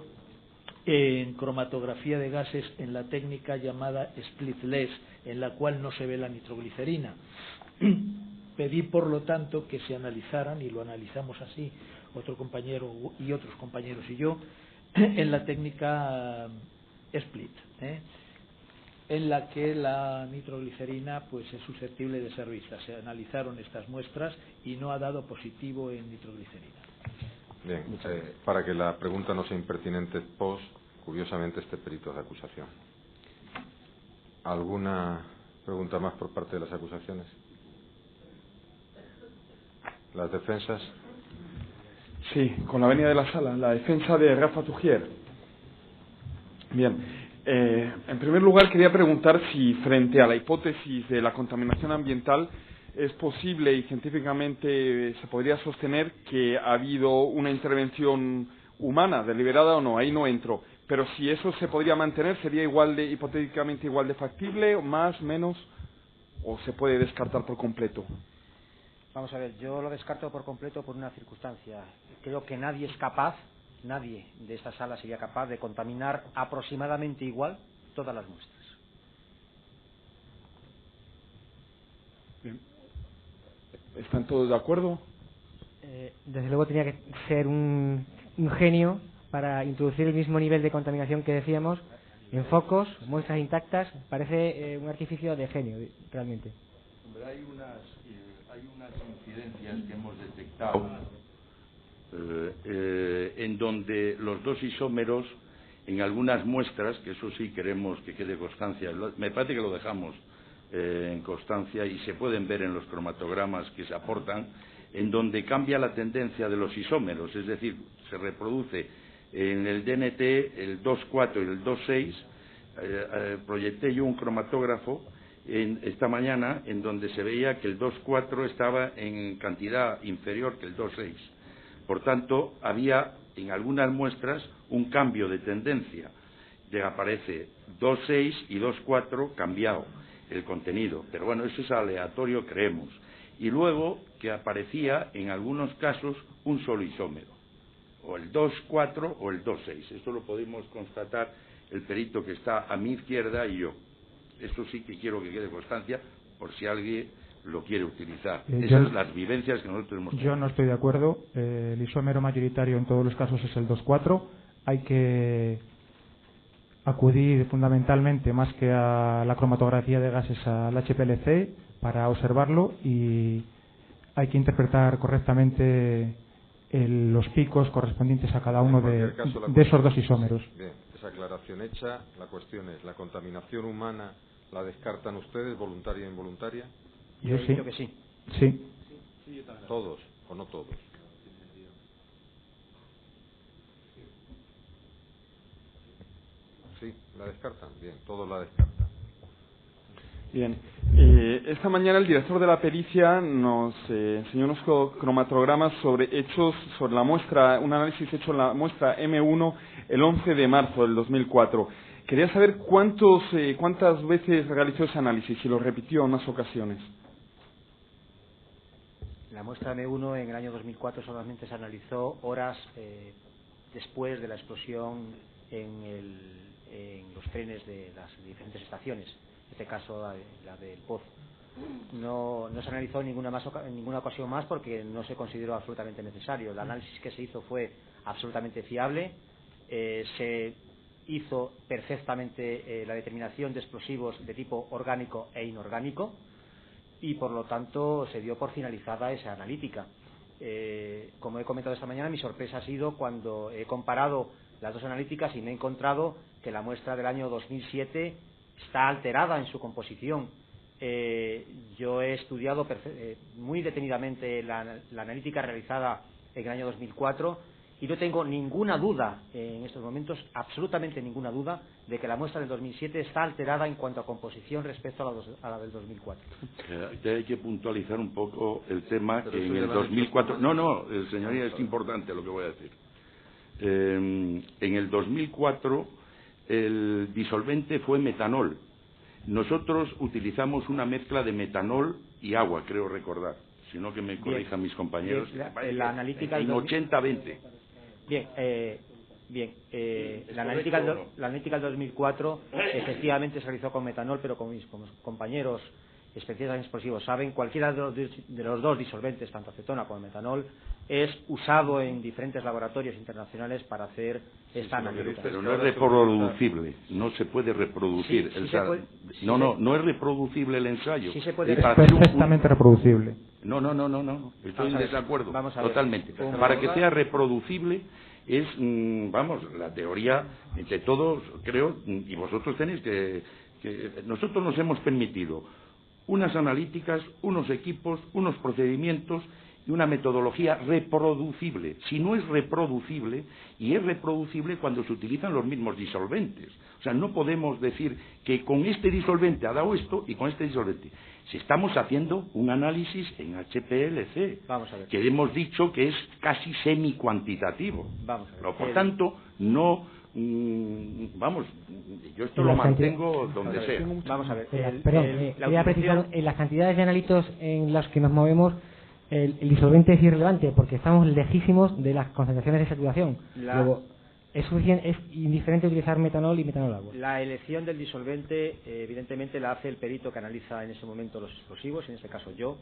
en cromatografía de gases en la técnica llamada splitless, en la cual no se ve la nitroglicerina. Pedí, por lo tanto, que se analizaran, y lo analizamos así, otro compañero y otros compañeros y yo, en la técnica split, en la que la nitroglicerina pues es susceptible de ser vista. Se analizaron estas muestras y no ha dado positivo en nitroglicerina. Bien, para que la pregunta no sea impertinente post, curiosamente este perito es de acusación. ¿Alguna pregunta más por parte de las acusaciones? ¿Las defensas? Sí, con la venia de la sala, la defensa de Rafa Tugier. Bien, en primer lugar quería preguntar si frente a la hipótesis de la contaminación ambiental es posible y científicamente se podría sostener que ha habido una intervención humana, deliberada o no, ahí no entro. Pero si eso se podría mantener, ¿sería hipotéticamente igual de factible, o más, menos, o se puede descartar por completo? Vamos a ver, yo lo descarto por completo por una circunstancia. Creo que nadie de esta sala sería capaz de contaminar aproximadamente igual todas las muestras. Bien. ¿Están todos de acuerdo? Desde luego tenía que ser un genio para introducir el mismo nivel de contaminación que decíamos en focos, muestras intactas. Parece un artificio de genio, realmente. Hombre, hay unas incidencias que hemos detectado en donde los dos isómeros, en algunas muestras, que eso sí queremos que quede constancia, me parece que lo dejamos en constancia y se pueden ver en los cromatogramas que se aportan, en donde cambia la tendencia de los isómeros, es decir, se reproduce en el DNT el 2,4 y el 2,6. Proyecté yo un cromatógrafo esta mañana en donde se veía que el 2,4 estaba en cantidad inferior que el 2,6. Por tanto, había en algunas muestras un cambio de tendencia. Aparece 2,6 y 2,4 cambiado el contenido. Pero bueno, eso es aleatorio, creemos. Y luego que aparecía en algunos casos un solo isómero, o el 2,4 o el 2,6. Esto lo podemos constatar el perito que está a mi izquierda y yo. Esto sí que quiero que quede constancia por si alguien lo quiere utilizar. Esas son las vivencias que nosotros hemos tenido. Yo no estoy de acuerdo. El isómero mayoritario en todos los casos es el 2,4. Hay que acudir fundamentalmente, más que a la cromatografía de gases, al HPLC para observarlo, y hay que interpretar correctamente los picos correspondientes a cada uno de esos dos isómeros. Bien, esa aclaración hecha, la cuestión es, ¿la contaminación humana la descartan ustedes, voluntaria e involuntaria? Yo sí. Creo que sí. Sí. ¿Todos o no todos? Sí, la descartan. Bien, todos la descartan. Bien. Esta mañana el director de la pericia nos enseñó unos cromatogramas sobre la muestra, un análisis hecho en la muestra M1 el 11 de marzo del 2004. Quería saber cuántas veces realizó ese análisis y lo repitió en unas ocasiones. La muestra M1 en el año 2004 solamente se analizó horas después de la explosión en los trenes de las diferentes estaciones. En este caso la del Pozo. No se analizó en ninguna ocasión más porque no se consideró absolutamente necesario. El análisis que se hizo fue absolutamente fiable, se hizo perfectamente la determinación de explosivos de tipo orgánico e inorgánico y por lo tanto se dio por finalizada esa analítica. Como he comentado esta mañana, mi sorpresa ha sido cuando he comparado las dos analíticas y me he encontrado que la muestra del año 2007 está alterada en su composición. Yo he estudiado muy detenidamente la analítica realizada en el año 2004 y no tengo ninguna duda en estos momentos, absolutamente ninguna duda, de que la muestra del 2007 está alterada en cuanto a composición respecto a la del 2004. Hay que puntualizar un poco el tema que en el 2004... señoría, es importante lo que voy a decir. En el 2004 el disolvente fue metanol. Nosotros utilizamos una mezcla de metanol y agua, creo recordar, si no que me corrijan mis compañeros. La analítica en 80-20. La analítica del 2004 efectivamente se realizó con metanol, pero con mis compañeros especialistas en explosivos saben, cualquiera de los dos disolventes, tanto acetona como metanol, es usado en diferentes laboratorios internacionales para hacer esta analítica. Pero no es reproducible, no se puede reproducir. No es reproducible el ensayo. Sí se puede. Es perfectamente reproducible. No. Estoy en desacuerdo, totalmente. Para que sea reproducible es, la teoría de todos, creo, y vosotros tenéis que nosotros nos hemos permitido unas analíticas, unos equipos, unos procedimientos y una metodología reproducible. Si no es reproducible, y es reproducible cuando se utilizan los mismos disolventes. O sea, no podemos decir que con este disolvente ha dado esto y con este disolvente. Si estamos haciendo un análisis en HPLC, que hemos dicho que es casi semi-cuantitativo. Por tanto, no... yo esto lo mantengo donde sea. Quería precisar, en las cantidades de analitos en las que nos movemos, el disolvente es irrelevante porque estamos lejísimos de las concentraciones de saturación. Luego, es indiferente utilizar metanol y metanol agua. La elección del disolvente, evidentemente, la hace el perito que analiza en ese momento los explosivos, en este caso yo,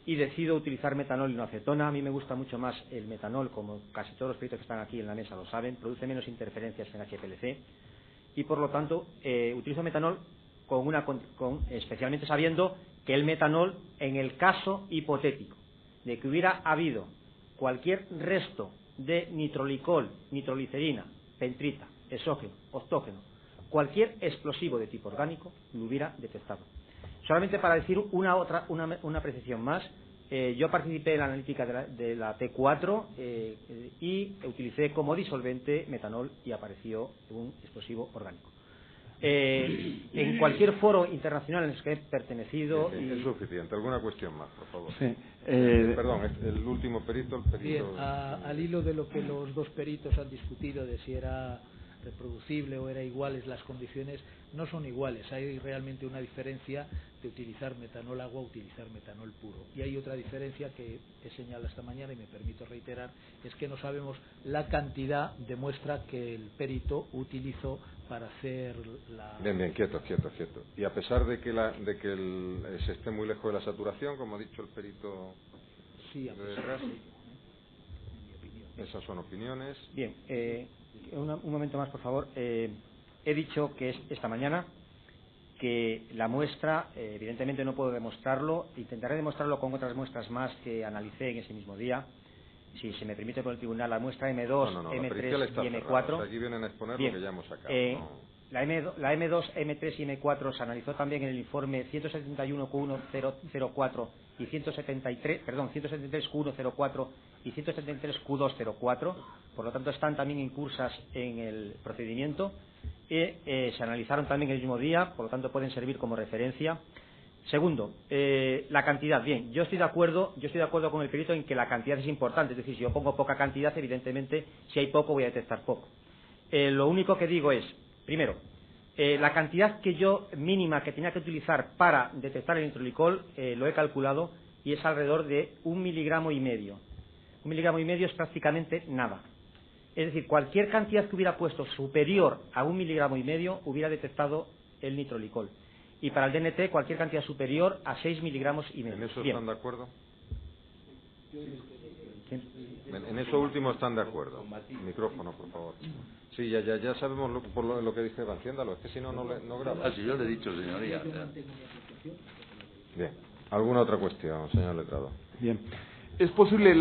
y decido utilizar metanol y no acetona. A mí me gusta mucho más el metanol, como casi todos los peritos que están aquí en la mesa lo saben, produce menos interferencias en HPLC, y por lo tanto utilizo metanol especialmente sabiendo que el metanol, en el caso hipotético de que hubiera habido cualquier resto de nitrolicol, nitroglicerina, pentrita, exógeno, octógeno, cualquier explosivo de tipo orgánico, lo hubiera detectado. Solamente para decir una precisión más, yo participé en la analítica de la T4 y utilicé como disolvente metanol y apareció un explosivo orgánico. En cualquier foro internacional en el que he pertenecido... Es suficiente. ¿Alguna cuestión más, por favor? Sí. Perdón, el último perito, el perito... Bien, al hilo de lo que los dos peritos han discutido, de si era reproducible o era iguales las condiciones, no son iguales. Hay realmente una diferencia de utilizar metanol agua a utilizar metanol puro. Y hay otra diferencia que he señalado esta mañana y me permito reiterar, es que no sabemos la cantidad de muestra que el perito utilizó para hacer la... Bien, quieto. Y a pesar de que se esté muy lejos de la saturación, como ha dicho el perito sí, de detrás, esas son opiniones. Bien, un momento más, por favor. He dicho que es esta mañana que la muestra, evidentemente no puedo demostrarlo, intentaré demostrarlo con otras muestras más que analicé en ese mismo día. Si se me permite por el tribunal, la muestra M2, M3 y M4. O sea, aquí vienen a exponer lo que ya hemos sacado. La M2, M3 y M4 se analizó también en el informe 171Q1004 y 173Q104 y 173Q204. Por lo tanto, están también incursas en el procedimiento. Se analizaron también el mismo día, por lo tanto pueden servir como referencia. Segundo, la cantidad. Bien, yo estoy de acuerdo con el perito en que la cantidad es importante. Es decir, si yo pongo poca cantidad, evidentemente, si hay poco, voy a detectar poco. Lo único que digo es, primero, la cantidad mínima que tenía que utilizar para detectar el nitrolicol, lo he calculado y es alrededor de 1,5 miligramos. 1,5 miligramos es prácticamente nada. Es decir, cualquier cantidad que hubiera puesto superior a 1,5 miligramos hubiera detectado el nitrolicol. Y para el DNT, cualquier cantidad superior a 6,5 miligramos. ¿En eso están de acuerdo? En eso último están de acuerdo. Micrófono, por favor. Sí, ya sabemos lo que dice Haciéndalo, es que si no graba. Si yo le he dicho, señoría. Bien. ¿Alguna otra cuestión, señor letrado? Bien. ¿Es posible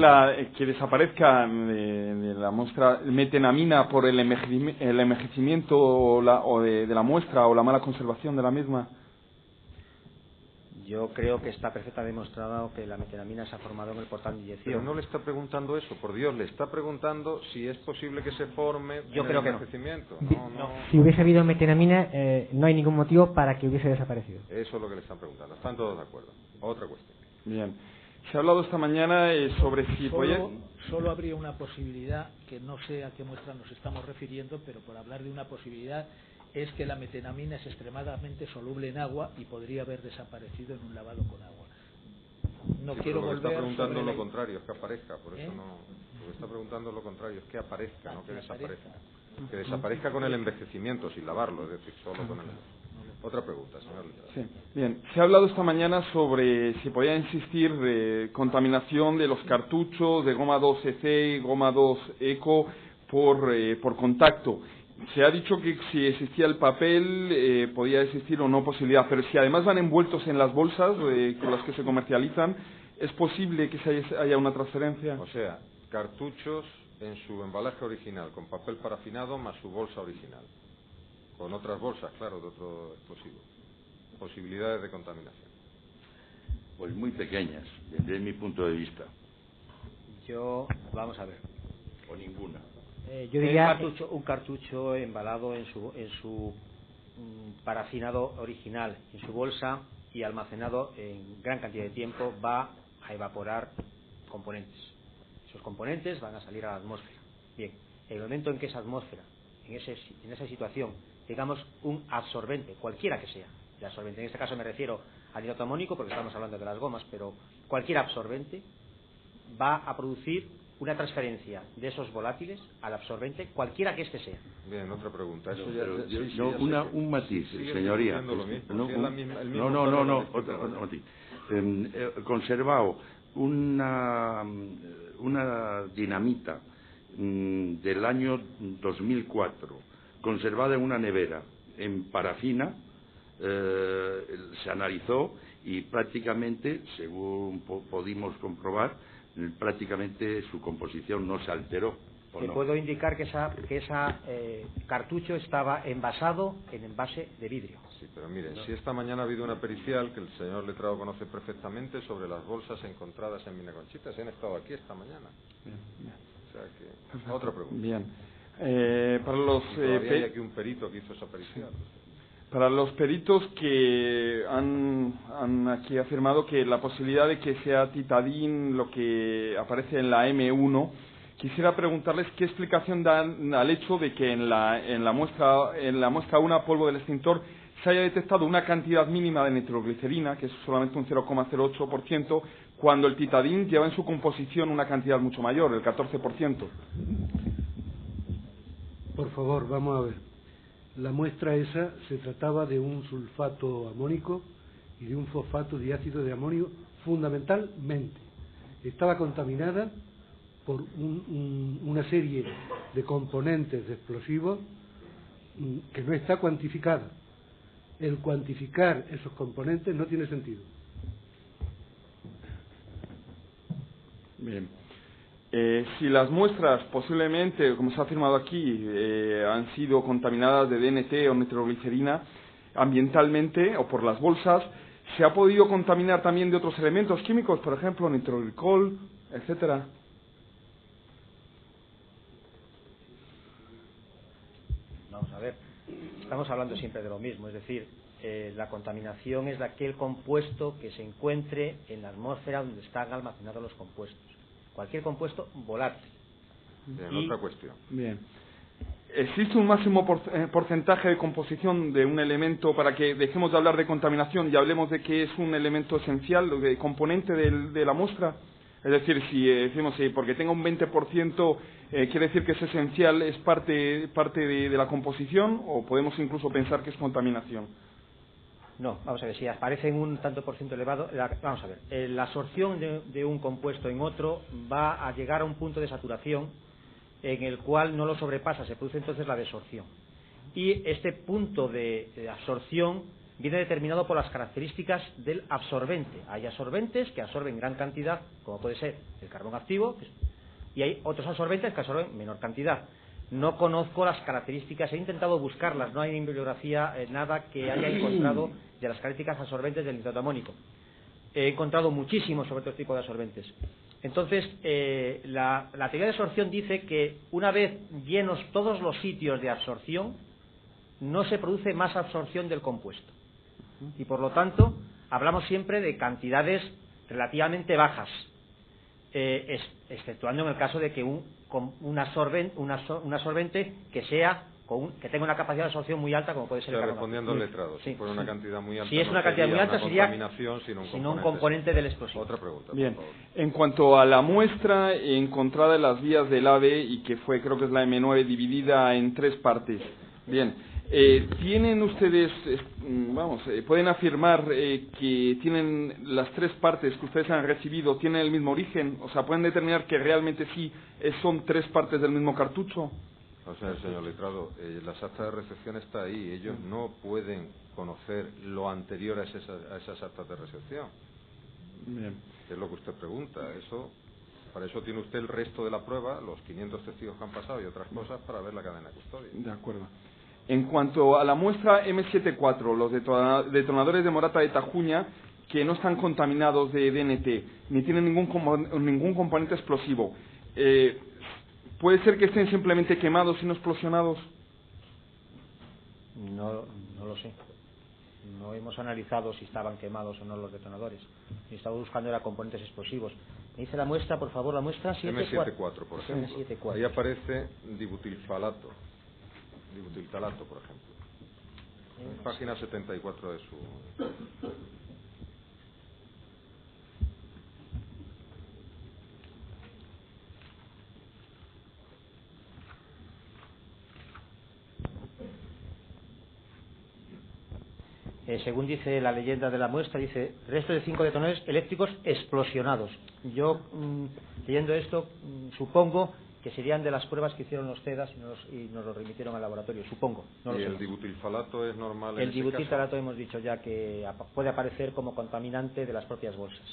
que desaparezca de la muestra metenamina por el envejecimiento de la muestra o la mala conservación de la misma? Yo creo que está perfectamente demostrado que la metenamina se ha formado en el portal de inyección. Pero no le está preguntando eso, por Dios, le está preguntando si es posible que se forme en el envejecimiento. No. Si hubiese habido metenamina, no hay ningún motivo para que hubiese desaparecido. Eso es lo que le están preguntando. Están todos de acuerdo. Otra cuestión. Bien. Se ha hablado esta mañana sobre si... Solo habría una posibilidad, que no sé a qué muestra nos estamos refiriendo, pero por hablar de una posibilidad, es que la metenamina es extremadamente soluble en agua y podría haber desaparecido en un lavado con agua. No quiero volver... Está preguntando lo contrario, es que aparezza, por eso no... Porque está preguntando lo contrario, es que aparezca, no que desaparezca. Que desaparezca con el envejecimiento, sin lavarlo, es decir, solo con el... Otra pregunta, señor. Sí. Bien, se ha hablado esta mañana sobre si podía existir contaminación de los cartuchos de goma 2EC y goma 2 ECO por contacto. Se ha dicho que si existía el papel podía existir o no posibilidad, pero si además van envueltos en las bolsas con las que se comercializan, ¿es posible que haya una transferencia? O sea, cartuchos en su embalaje original, con papel parafinado más su bolsa original. Con otras bolsas, claro, de otro explosivo. Posibilidades de contaminación. Pues muy pequeñas, desde mi punto de vista. Vamos a ver. O ninguna. Yo diría... un cartucho embalado en su parafinado original, en su bolsa y almacenado en gran cantidad de tiempo, va a evaporar componentes. Esos componentes van a salir a la atmósfera. Bien, en el momento en que esa atmósfera, en esa situación, digamos un absorbente, cualquiera que sea, absorbente. En este caso me refiero al nitrato amónico porque estamos hablando de las gomas, pero cualquier absorbente va a producir una transferencia de esos volátiles al absorbente, cualquiera que éste sea. Bien, otra pregunta. Eso Un matiz, señoría. Otro matiz. Conservado una dinamita del año 2004, conservada en una nevera, en parafina, se analizó y prácticamente, según pudimos comprobar, prácticamente su composición no se alteró. Te puedo indicar que esa cartucho estaba envasado en envase de vidrio. Sí, pero miren, si esta mañana ha habido una pericial que el señor letrado conoce perfectamente sobre las bolsas encontradas en Mina-Conchita, se han estado aquí esta mañana. Bien. O sea que, otra pregunta. Bien. Para los hay aquí un perito que hizo esa pericial. Para los peritos que han aquí afirmado que la posibilidad de que sea titadín lo que aparece en la M1, quisiera preguntarles qué explicación dan al hecho de que en la muestra 1 polvo del extintor se haya detectado una cantidad mínima de nitroglicerina, que es solamente un 0,08%, cuando el titadín lleva en su composición una cantidad mucho mayor, el 14%. Por favor, vamos a ver. La muestra esa se trataba de un sulfato amónico y de un fosfato diácido de amonio, fundamentalmente. Estaba contaminada por una serie de componentes de explosivos que no está cuantificada. El cuantificar esos componentes no tiene sentido. Bien. Si las muestras posiblemente, como se ha afirmado aquí, han sido contaminadas de DNT o nitroglicerina ambientalmente o por las bolsas, ¿se ha podido contaminar también de otros elementos químicos, por ejemplo, nitroglicol, etcétera? Vamos a ver, estamos hablando siempre de lo mismo, es decir, la contaminación es de aquel compuesto que se encuentre en la atmósfera donde están almacenados los compuestos. Cualquier compuesto volátil. Bien, otra cuestión. Bien. ¿Existe un máximo porcentaje de composición de un elemento para que dejemos de hablar de contaminación y hablemos de que es un elemento esencial, de componente de la muestra? Es decir, si decimos porque tenga un 20%, ¿quiere decir que es esencial, es parte de la composición, o podemos incluso pensar que es contaminación? No, vamos a ver, si aparece en un tanto por ciento elevado, vamos a ver, la absorción de un compuesto en otro va a llegar a un punto de saturación en el cual no lo sobrepasa, se produce entonces la desorción. Y este punto de absorción viene determinado por las características del absorbente. Hay absorbentes que absorben gran cantidad, como puede ser el carbón activo, y hay otros absorbentes que absorben menor cantidad. No conozco las características, he intentado buscarlas, no hay en bibliografía nada que haya encontrado de las características absorbentes del nitrato amónico. He encontrado muchísimos sobre otro tipo de absorbentes. Entonces, la teoría de absorción dice que una vez llenos todos los sitios de absorción, no se produce más absorción del compuesto. Y por lo tanto, hablamos siempre de cantidades relativamente bajas, exceptuando en el caso de que un absorbente que sea que tenga una capacidad de absorción muy alta, como puede ser el carbón. Respondiendo al letrado, si fuera una cantidad muy alta, si es una cantidad muy alta, sería sino un componente del explosivo. Otra pregunta. Bien, en cuanto a la muestra encontrada en las vías del AVE, y que fue, creo que es la M9, dividida en 3 partes. Bien, ¿tienen ustedes, pueden afirmar que tienen las 3 partes que ustedes han recibido, tienen el mismo origen? O sea, ¿pueden determinar que realmente sí son 3 partes del mismo cartucho? O sea, señor letrado, las actas de recepción está ahí. Ellos no pueden conocer lo anterior a esas actas de recepción. Bien. Es lo que usted pregunta. Para eso tiene usted el resto de la prueba, los 500 testigos que han pasado y otras cosas, para ver la cadena de custodia. De acuerdo. En cuanto a la muestra M74, los detonadores de Morata de Tajuña, que no están contaminados de DNT, ni tienen ningún componente explosivo, ¿puede ser que estén simplemente quemados y no explosionados? No lo sé. No hemos analizado si estaban quemados o no los detonadores. Ni estamos buscando componentes explosivos. Me dice la muestra, por favor, la muestra M74, por ejemplo. M74. Ahí aparece dibutiltalato, por ejemplo. Página 74 de su... Según dice la leyenda de la muestra, dice restos de 5 detonadores eléctricos explosionados. Yo, leyendo esto, supongo que serían de las pruebas que hicieron los CEDAS y nos lo remitieron al laboratorio, supongo. No ¿Y lo el dibutilfalato es normal en El ese dibutilfalato caso? hemos dicho ya que puede aparecer como contaminante de las propias bolsas.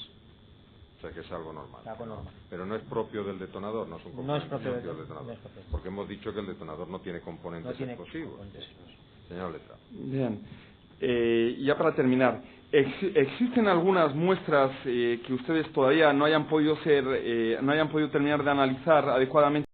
O sea, que es algo normal. Algo normal. Pero no es propio del detonador, no es un No es componente propio del detonador. no es propio. Porque hemos dicho que el detonador no tiene componentes No tiene explosivos. componentes. Señor Letra. Bien. Ya para terminar, ¿existen algunas muestras que ustedes todavía no hayan podido terminar de analizar adecuadamente?